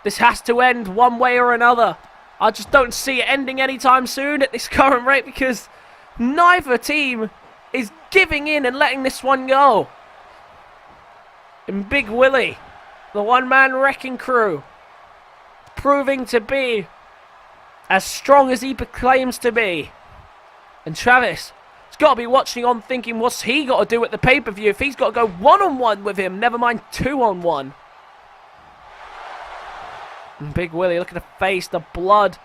This has to end one way or another. I just don't see it ending anytime soon at this current rate because neither team is giving in and letting this one go. And Big Willie, the one-man wrecking crew, proving to be as strong as he claims to be. And Travis has got to be watching on thinking, what's he got to do at the pay-per-view if he's got to go one-on-one with him, never mind two-on-one. And Big Willie, look at the face, the blood.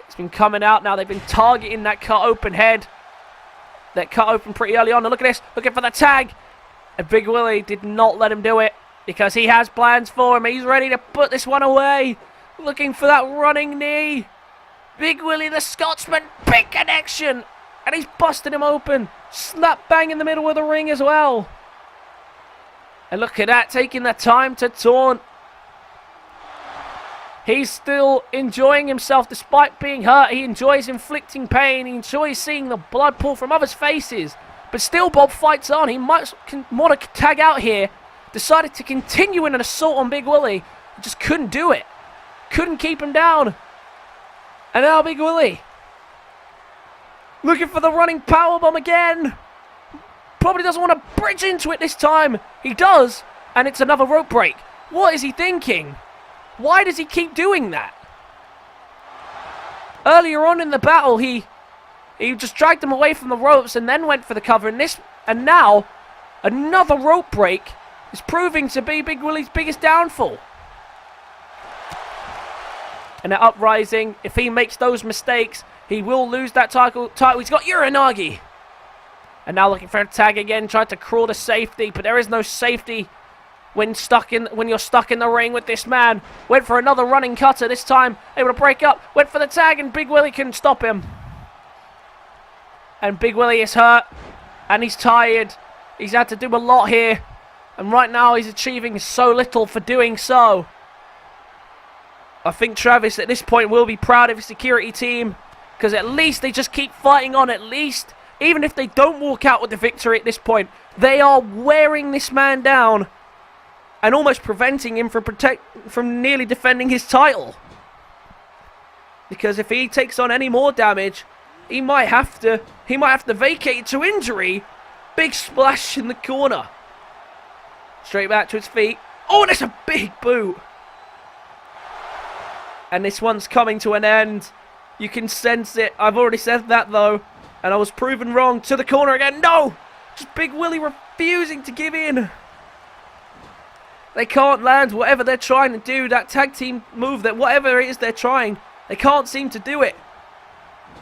It's been coming out now. They've been targeting that cut open head. That cut open pretty early on. And look at this, looking for the tag. And Big Willie did not let him do it because he has plans for him. He's ready to put this one away. Looking for that running knee. Big Willie the Scotsman, big connection. And he's busted him open. Slap bang in the middle of the ring as well. And look at that, taking the time to taunt. He's still enjoying himself despite being hurt. He enjoys inflicting pain. He enjoys seeing the blood pour from others' faces. But still, Bob fights on. He might want to tag out here. Decided to continue in an assault on Big Willie. He just couldn't do it. Couldn't keep him down. And now Big Willie looking for the running powerbomb again. Probably doesn't want to bridge into it this time. He does. And it's another rope break. What is he thinking? Why does he keep doing that? Earlier on in the battle, he just dragged him away from the ropes and then went for the cover. And now, another rope break is proving to be Big Willie's biggest downfall. And at Uprising, if he makes those mistakes, he will lose that title. He's got Uranagi. And now looking for a tag again, tried to crawl to safety, but there is no safety when you're stuck in the ring with this man. Went for another running cutter this time, able to break up. Went for the tag and Big Willie couldn't stop him. And Big Willie is hurt and he's tired. He's had to do a lot here. And right now he's achieving so little for doing so. I think Travis at this point will be proud of his security team, because at least they just keep fighting on. At least, even if they don't walk out with the victory at this point, they are wearing this man down and almost preventing him from nearly defending his title. Because if he takes on any more damage, he might have to vacate to injury. Big splash in the corner. Straight back to his feet. Oh, that's a big boot. And this one's coming to an end. You can sense it. I've already said that though, and I was proven wrong. To the corner again. No! Just Big Willie refusing to give in. They can't land whatever they're trying to do. That tag team move, that whatever it is they're trying, they can't seem to do it.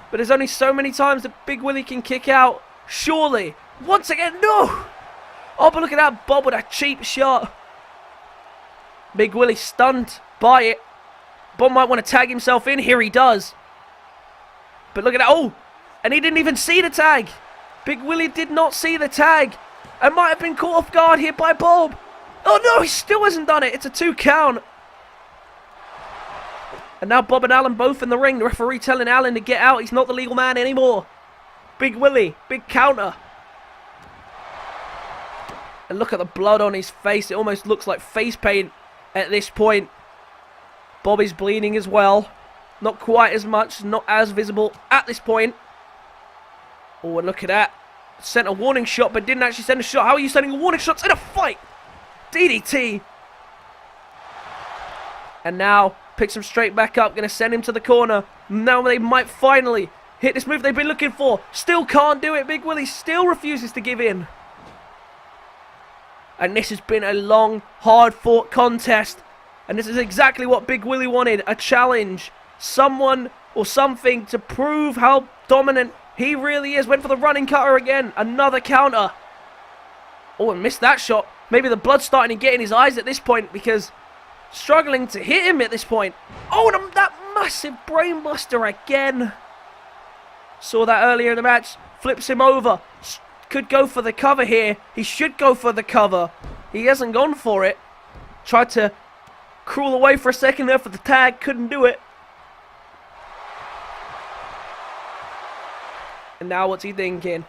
But there's only so many times that Big Willie can kick out. Surely. Once again, no! Oh, but look at that Bob with a cheap shot. Big Willie stunned by it. Bob might want to tag himself in. Here he does. But look at that. Oh! And he didn't even see the tag. Big Willie did not see the tag. And might have been caught off guard here by Bob. Oh no, he still hasn't done it. It's a 2 count. And now Bob and Alan both in the ring. The referee telling Alan to get out. He's not the legal man anymore. Big Willie, big counter. And look at the blood on his face. It almost looks like face paint at this point. Bobby's bleeding as well. Not quite as much, not as visible at this point. Oh, and look at that. Sent a warning shot, but didn't actually send a shot. How are you sending warning shots in a fight? DDT. And now picks him straight back up. Going to send him to the corner. Now they might finally hit this move they've been looking for. Still can't do it. Big Willie still refuses to give in. And this has been a long, hard-fought contest. And this is exactly what Big Willie wanted. A challenge. Someone or something to prove how dominant he really is. Went for the running cutter again. Another counter. Oh, and missed that shot. Maybe the blood's starting to get in his eyes at this point, because struggling to hit him at this point. Oh, and that massive brainbuster again. Saw that earlier in the match. Flips him over. Could go for the cover here. He should go for the cover. He hasn't gone for it. Tried to crawl away for a second there for the tag. Couldn't do it. And now what's he thinking?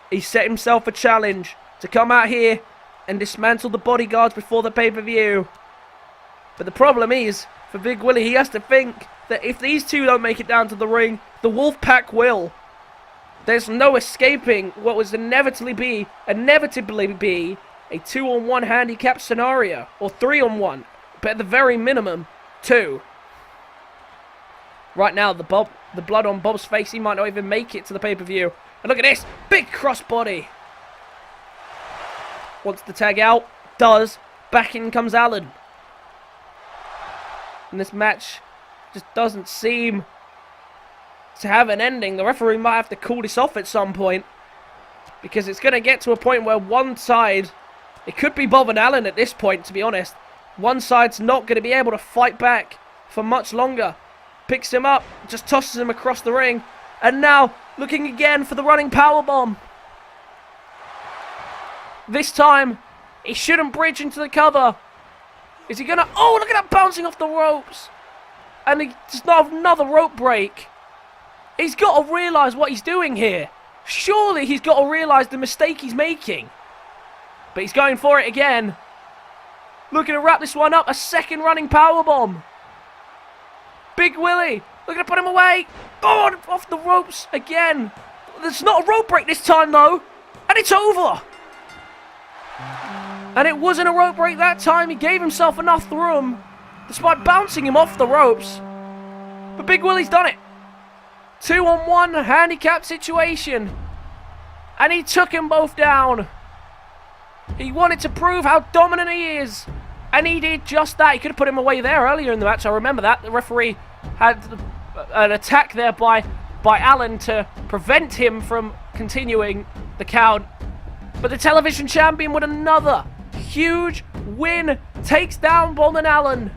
He set himself a challenge to come out here and dismantle the bodyguards before the pay-per-view. But the problem is, for Big Willie, he has to think that if these two don't make it down to the ring, the Wolfpack will. There's no escaping what was inevitably be a 2-on-1 handicap scenario, or 3-on-1, but at the very minimum, 2. Right now, the blood on Bob's face, he might not even make it to the pay-per-view. And look at this, big crossbody. Wants the tag out, does. Back in comes Alan. And this match just doesn't seem to have an ending. The referee might have to call this off at some point, because it's going to get to a point where one side, it could be Bob and Alan at this point, to be honest. One side's not going to be able to fight back for much longer. Picks him up, just tosses him across the ring, and now looking again for the running powerbomb. This time, he shouldn't bridge into the cover. Is he gonna? Oh, look at that, bouncing off the ropes. And he does not have another rope break. He's got to realise what he's doing here. Surely he's got to realise the mistake he's making. But he's going for it again. Looking to wrap this one up. A second running powerbomb. Big Willie looking to put him away. Oh, off the ropes again. There's not a rope break this time though. And it's over. And it wasn't a rope break that time. He gave himself enough room, despite bouncing him off the ropes. But Big Willie's done it. 2-on-1 handicap situation. And he took them both down. He wanted to prove how dominant he is. And he did just that. He could have put him away there earlier in the match. I remember that. The referee had an attack there by Alan to prevent him from continuing the count. But the television champion with another huge win takes down Bob and Alan.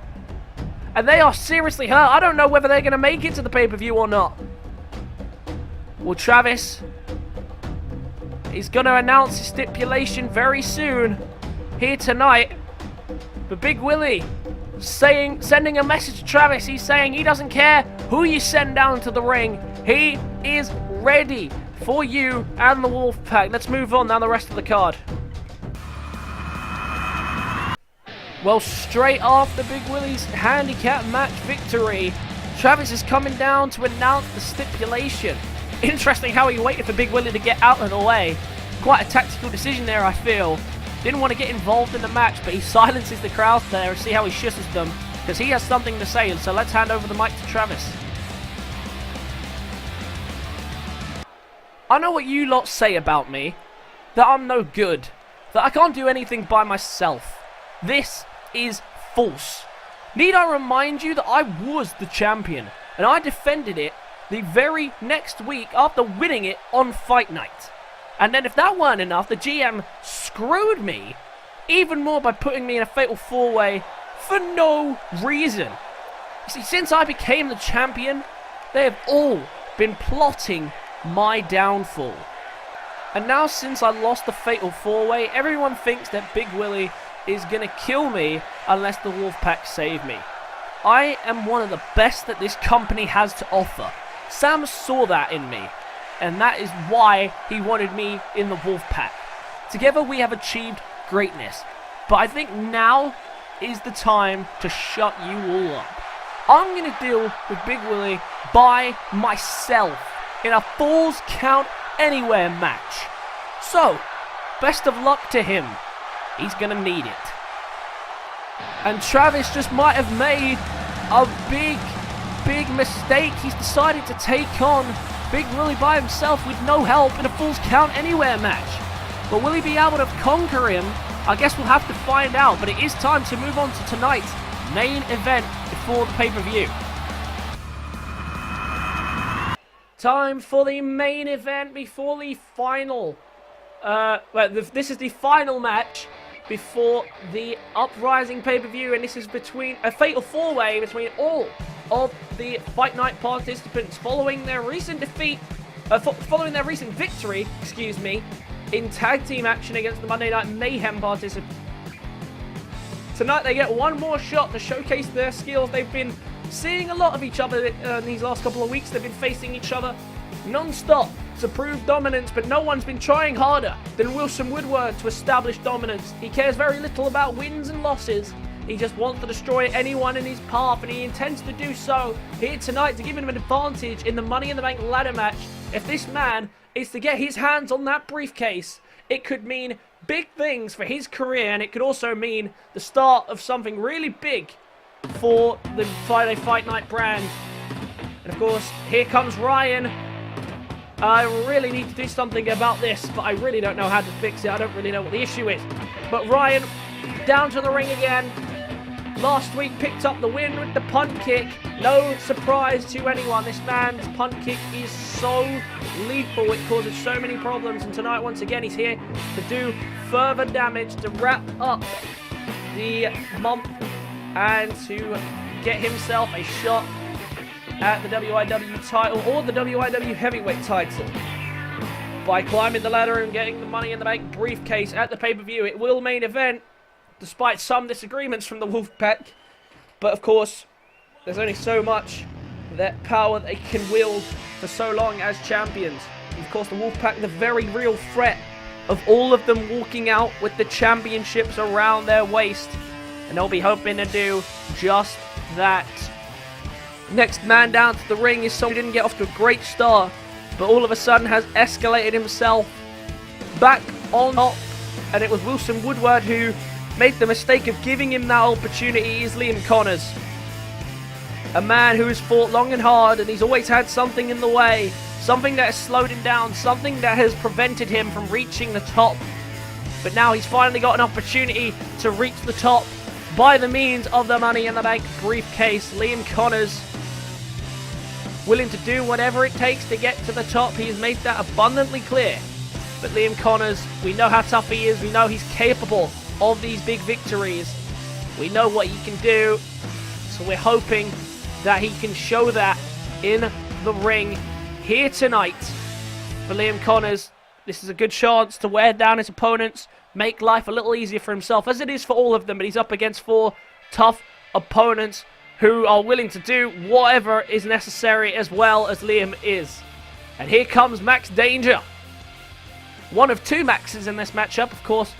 And they are seriously hurt. I don't know whether they're going to make it to the pay-per-view or not. Well, Travis, he's going to announce his stipulation very soon here tonight. But Big Willie sending a message to Travis. He's saying he doesn't care who you send down to the ring. He is ready for you and the Wolfpack. Let's move on down the rest of the card. Well, straight after Big Willie's handicap match victory, Travis is coming down to announce the stipulation. Interesting how he waited for Big Willie to get out of the way. Quite a tactical decision there, I feel. Didn't want to get involved in the match, but he silences the crowd there and see how he shushes them, because he has something to say. So let's hand over the mic to Travis. I know what you lot say about me, that I'm no good, that I can't do anything by myself. This is false. Need I remind you that I was the champion, and I defended it the very next week after winning it on Fight Night. And then if that weren't enough, the GM screwed me even more by putting me in a fatal 4-way for no reason. You see, since I became the champion, they have all been plotting my downfall. And now since I lost the fatal 4-way, everyone thinks that Big Willie is going to kill me unless the Wolfpack save me. I am one of the best that this company has to offer. Sam saw that in me, and that is why he wanted me in the Wolfpack. Together we have achieved greatness, but I think now is the time to shut you all up. I'm going to deal with Big Willie by myself in a Falls Count Anywhere match. So, best of luck to him. He's going to need it. And Travis just might have made a big mistake. He's decided to take on Big Willie by himself with no help in a Falls Count Anywhere match. But will he be able to conquer him? I guess we'll have to find out. But it is time to move on to tonight's main event before the pay-per-view. Time for the main event before the final. This is the final match before the Uprising pay-per-view, and this is between a fatal 4-way between all of the Fight Night participants following their recent defeat, following their recent victory, in tag team action against the Monday Night Mayhem participants. Tonight they get one more shot to showcase their skills. They've been seeing a lot of each other in these last couple of weeks. They've been facing each other non-stop to prove dominance, but no one's been trying harder than Woodward to establish dominance. He cares very little about wins and losses. He just wants to destroy anyone in his path, and he intends to do so here tonight to give him an advantage in the Money in the Bank ladder match. If this man is to get his hands on that briefcase, it could mean big things for his career, and it could also mean the start of something really big for the Friday Fight Night brand. And of course, here comes Ryan. I really need to do something about this, but I really don't know how to fix it. I don't really know what the issue is. But Ryan, down to the ring again. Last week picked up the win with the punt kick. No surprise to anyone. This man's punt kick is so lethal. It causes so many problems. And tonight, once again, he's here to do further damage, to wrap up the month and to get himself a shot at the WIW title or the WIW heavyweight title by climbing the ladder and getting the Money in the Bank briefcase at the pay-per-view. It will main event, despite some disagreements from the Wolfpack. But of course, there's only so much that power they can wield for so long as champions. Of course, the Wolfpack, the very real threat of all of them walking out with the championships around their waist. And they'll be hoping to do just that. Next man down to the ring is someone who didn't get off to a great start, but all of a sudden has escalated himself back on top. And it was Woodward who made the mistake of giving him that opportunity. Is Liam Connors, a man who has fought long and hard, and he's always had something in the way, something that has slowed him down, something that has prevented him from reaching the top. But now he's finally got an opportunity to reach the top by the means of the Money in the Bank briefcase. Liam Connors willing to do whatever it takes to get to the top. He has made that abundantly clear. But Liam Connors, we know how tough he is. We know he's capable of these big victories. We know what he can do. So we're hoping that he can show that in the ring here tonight. For Liam Connors, this is a good chance to wear down his opponents, make life a little easier for himself, as it is for all of them. But he's up against four tough opponents who are willing to do whatever is necessary as well as Liam is. And here comes Max Danger. One of two Maxes in this matchup, of course,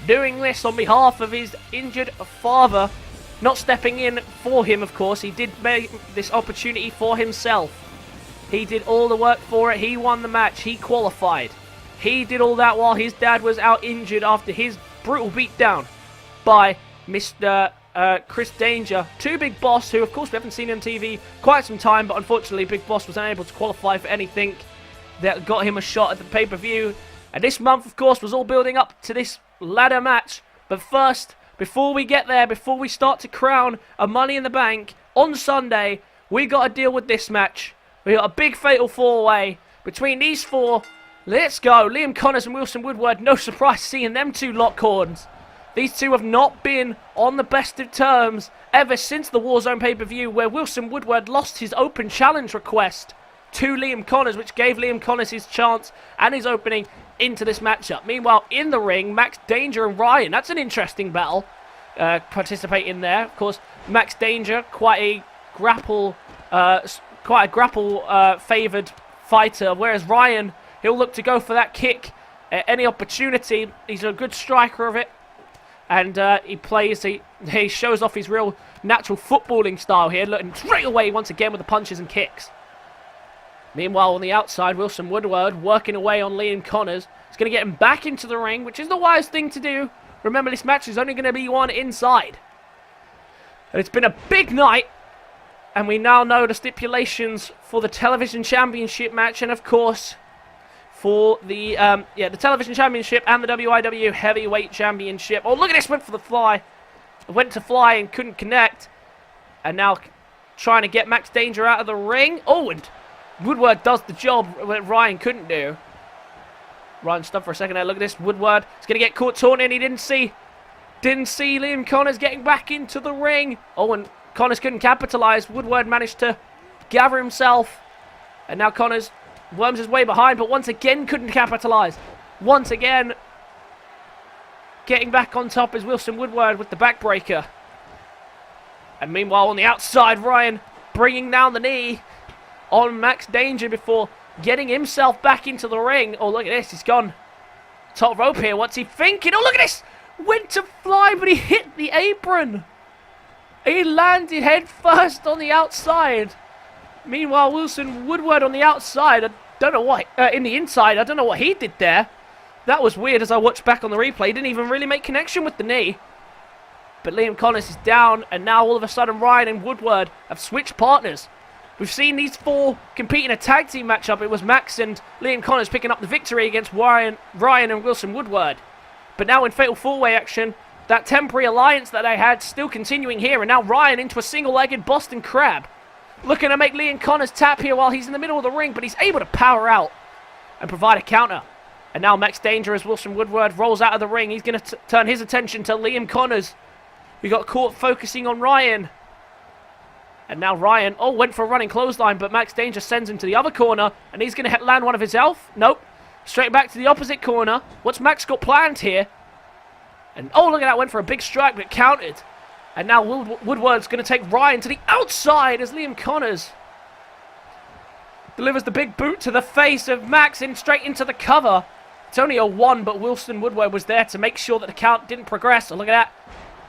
doing this on behalf of his injured father. Not stepping in for him, of course. He did make this opportunity for himself. He did all the work for it. He won the match. He qualified. He did all that while his dad was out injured after his brutal beatdown by Mr. Chris Danger to Big Boss, who of course we haven't seen on TV quite some time, but unfortunately Big Boss was unable to qualify for anything that got him a shot at the pay-per-view. And this month, of course, was all building up to this ladder match. But first, before we get there, before we start to crown a Money in the Bank on Sunday, we got to deal with this match. We got a big fatal four-way between these four. Let's go. Liam Connors and Wilson Woodward. No surprise seeing them two lock horns. These two have not been on the best of terms ever since the Warzone pay-per-view, where Wilson Woodward lost his open challenge request to Liam Connors, which gave Liam Connors his chance and his opening into this matchup. Meanwhile, in the ring, Max Danger and Ryan. That's an interesting battle. Participate in there. Of course, Max Danger, quite a grapple favoured fighter, whereas Ryan, he'll look to go for that kick at any opportunity. He's a good striker of it. And he shows off his real natural footballing style here, looking straight away once again with the punches and kicks. Meanwhile, on the outside, Wilson Woodward working away on Liam Connors. He's going to get him back into the ring, which is the wise thing to do. Remember, this match is only going to be one inside. And it's been a big night, and we now know the stipulations for the Television Championship match, and of course, for the Television Championship and the WIW Heavyweight Championship. Oh, look at this, went for the fly. Went to fly and couldn't connect. And now trying to get Max Danger out of the ring. Oh, and Woodward does the job that Ryan couldn't do. Ryan stopped for a second there. Look at this. Woodward is going to get caught taunting. He didn't see Liam Connors getting back into the ring. Oh, and Connors couldn't capitalize. Woodward managed to gather himself. And now Connors worms his way behind, but once again couldn't capitalize. Once again, getting back on top is Wilson Woodward with the backbreaker. And meanwhile, on the outside, Ryan bringing down the knee on Max Danger before getting himself back into the ring. Oh, look at this. He's gone top rope here. What's he thinking? Oh, look at this. Went to fly, but he hit the apron. He landed head first on the outside. Meanwhile, Wilson Woodward on the outside, I don't know what, in the inside, I don't know what he did there. That was weird as I watched back on the replay. He didn't even really make connection with the knee. But Liam Connors is down, and now all of a sudden Ryan and Woodward have switched partners. We've seen these four compete in a tag team matchup. It was Max and Liam Connors picking up the victory against Ryan and Wilson Woodward. But now in Fatal 4-Way action, that temporary alliance that they had still continuing here, and now Ryan into a single-legged Boston Crab. Looking to make Liam Connors tap here while he's in the middle of the ring, but he's able to power out and provide a counter. And now Max Danger, as Wilson Woodward rolls out of the ring, he's going to turn his attention to Liam Connors, who got caught focusing on Ryan. And now Ryan, went for a running clothesline, but Max Danger sends him to the other corner, and he's going to land one of his elf. Nope. Straight back to the opposite corner. What's Max got planned here? And, look at that, went for a big strike, but countered. And now Woodward's going to take Ryan to the outside as Liam Connors delivers the big boot to the face of Max in straight into the cover. It's only a 1, but Wilson Woodward was there to make sure that the count didn't progress. So look at that.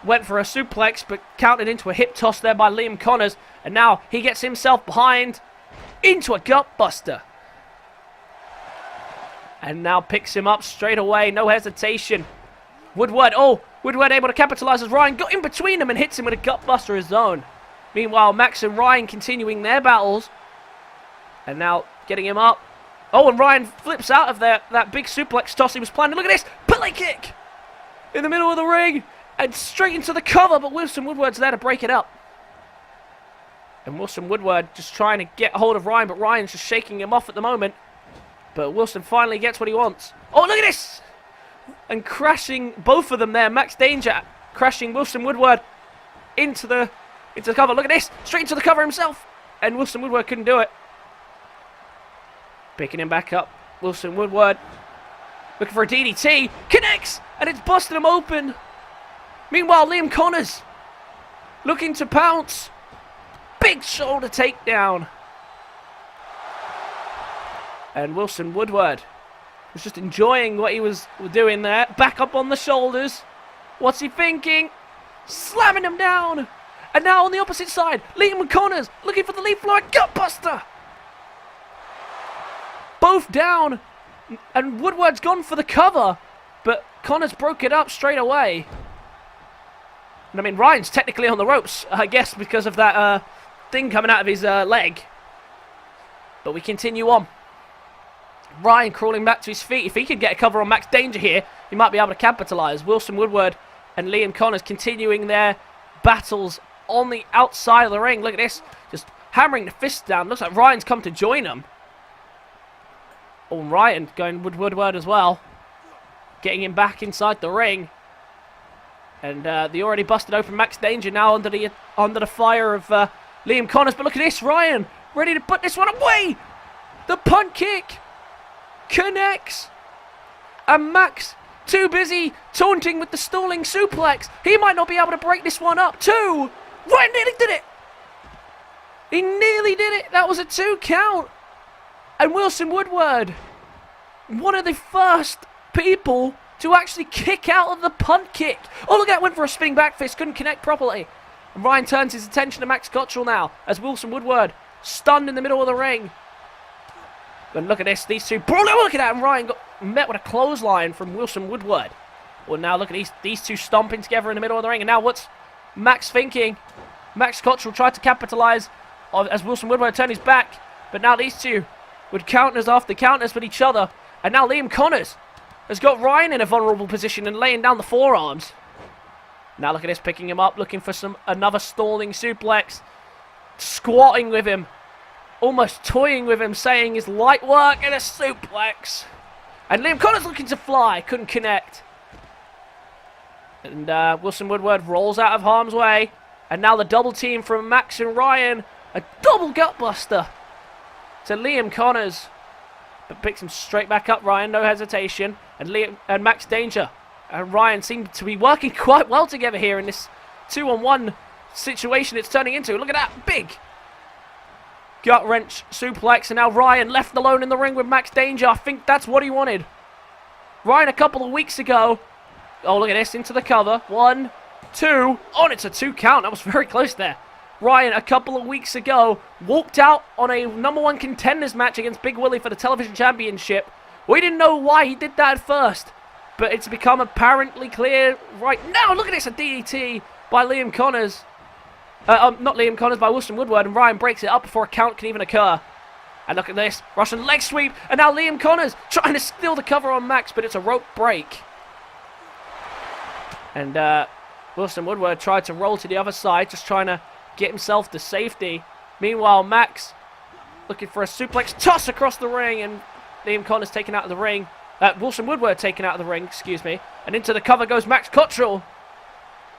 Went for a suplex, but counted into a hip toss there by Liam Connors. And now he gets himself behind into a gut buster. And now picks him up straight away. No hesitation. Woodward, Woodward able to capitalize as Ryan got in between them and hits him with a gut buster of his own. Meanwhile, Max and Ryan continuing their battles. And now getting him up. And Ryan flips out of that big suplex toss he was planning. Look at this, Billy kick in the middle of the ring. And straight into the cover, but Wilson Woodward's there to break it up. And Wilson Woodward just trying to get hold of Ryan, but Ryan's just shaking him off at the moment. But Wilson finally gets what he wants. Look at this! And crashing both of them there. Max Danger crashing Wilson Woodward into the cover. Look at this! Straight into the cover himself. And Wilson Woodward couldn't do it. Picking him back up. Wilson Woodward looking for a DDT. Connects! And it's busted him open. Meanwhile, Liam Connors looking to pounce. Big shoulder takedown. And Woodward was just enjoying what he was doing there. Back up on the shoulders. What's he thinking? Slamming him down. And now on the opposite side, Liam Connors looking for the lead fly gutbuster. Both down. And Woodward's gone for the cover. But Connors broke it up straight away. And I mean, Ryan's technically on the ropes, I guess, because of that thing coming out of his leg. But we continue on. Ryan crawling back to his feet. If he could get a cover on Max Danger here, he might be able to capitalise. Woodward and Liam Connors continuing their battles on the outside of the ring. Look at this. Just hammering the fist down. Looks like Ryan's come to join them. Oh, Ryan going Woodward as well. Getting him back inside the ring. And the already busted open Max Danger now under the fire of Liam Connors. But look at this. Ryan ready to put this one away. The punt kick connects. And Max too busy taunting with the stalling suplex. He might not be able to break this one up. 2. Ryan nearly did it. He nearly did it. That was a 2 count. And Woodward, one of the first people to actually kick out of the punt kick. Oh, look at that. Went for a spinning back fist. Couldn't connect properly. And Ryan turns his attention to Max Cottrell now as Woodward stunned in the middle of the ring. But look at this. These two brawling. Look at that. And Ryan got met with a clothesline from Woodward. Well, now look at these two stomping together in the middle of the ring. And now what's Max thinking? Max Cottrell tried to capitalise as Woodward turned his back. But now these two would counters after counters with each other. And now Liam Connors has got Ryan in a vulnerable position and laying down the forearms. Now look at this, picking him up, looking for another stalling suplex. Squatting with him. Almost toying with him, saying his light work and a suplex. And Liam Connors looking to fly, couldn't connect. And Woodward rolls out of harm's way. And now the double team from Max and Ryan. A double gutbuster to Liam Connors. But picks him straight back up, Ryan, no hesitation. And Max Danger and Ryan seem to be working quite well together here in this 2-on-1 situation it's turning into. Look at that, big gut wrench suplex. And now Ryan left alone in the ring with Max Danger. I think that's what he wanted. Ryan a couple of weeks ago. Oh, look at this, into the cover. 1, 2. Oh, and it's a 2 count. That was very close there. Ryan, a couple of weeks ago, walked out on a #1 contenders match against Big Willie for the television championship. We didn't know why he did that at first, but it's become apparently clear right now. Look at this, a DDT by Liam Connors. Not Liam Connors, by Woodward, and Ryan breaks it up before a count can even occur. And look at this, Russian leg sweep, and now Liam Connors trying to steal the cover on Max, but it's a rope break. And Woodward tried to roll to the other side, just trying to get himself to safety. Meanwhile, Max looking for a suplex toss across the ring, and Liam Connors taken out of the ring. Woodward taken out of the ring, excuse me. And into the cover goes Max Cottrell.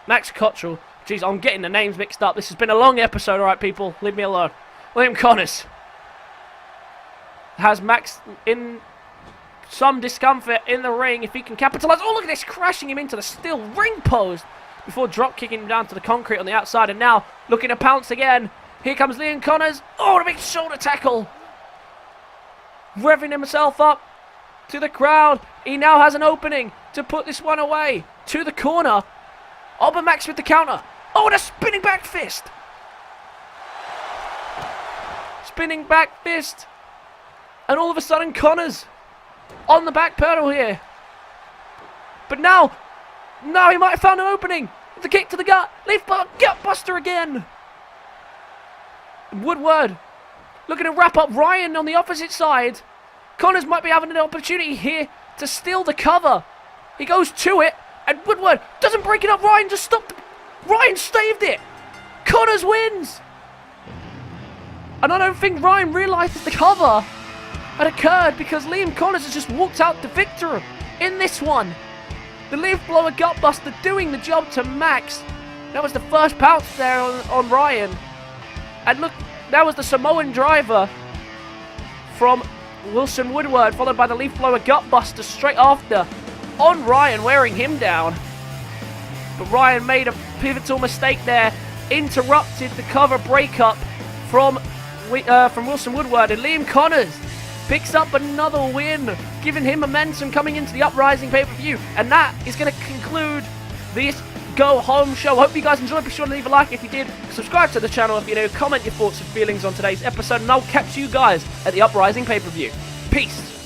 Max Cottrell. Jeez, I'm getting the names mixed up. This has been a long episode, alright, people. Leave me alone. Liam Connors has Max in some discomfort in the ring. If he can capitalise. Oh, look at this, crashing him into the steel ring post before drop kicking him down to the concrete on the outside. And now looking to pounce again. Here comes Liam Connors. Oh, a big shoulder tackle. Revving himself up to the crowd. He now has an opening to put this one away. To the corner. Oh, but Max with the counter. Oh, and a spinning back fist. Spinning back fist. And all of a sudden, Connors on the back pedal here. But now he might have found an opening. The kick to the gut. Leaf gut buster again. Woodward looking to wrap up Ryan on the opposite side. Connors might be having an opportunity here to steal the cover. He goes to it, and Woodward doesn't break it up. Ryan just stopped. Ryan saved it. Connors wins. And I don't think Ryan realised the cover had occurred, because Liam Connors has just walked out to victory in this one. The leaf blower gutbuster doing the job to Max. That was the first pounce there on Ryan. And look, that was the Samoan driver from Woodward, followed by the leaf blower gutbuster straight after on Ryan, wearing him down. But Ryan made a pivotal mistake there interrupted the cover breakup from Wilson Woodward, and Liam Connors picks up another win, giving him momentum coming into the Uprising pay-per-view. And that is going to conclude this Go Home show. Hope you guys enjoyed. Be sure to leave a like if you did. Subscribe to the channel if you're new. Comment your thoughts and feelings on today's episode, and I'll catch you guys at the Uprising pay-per-view. Peace.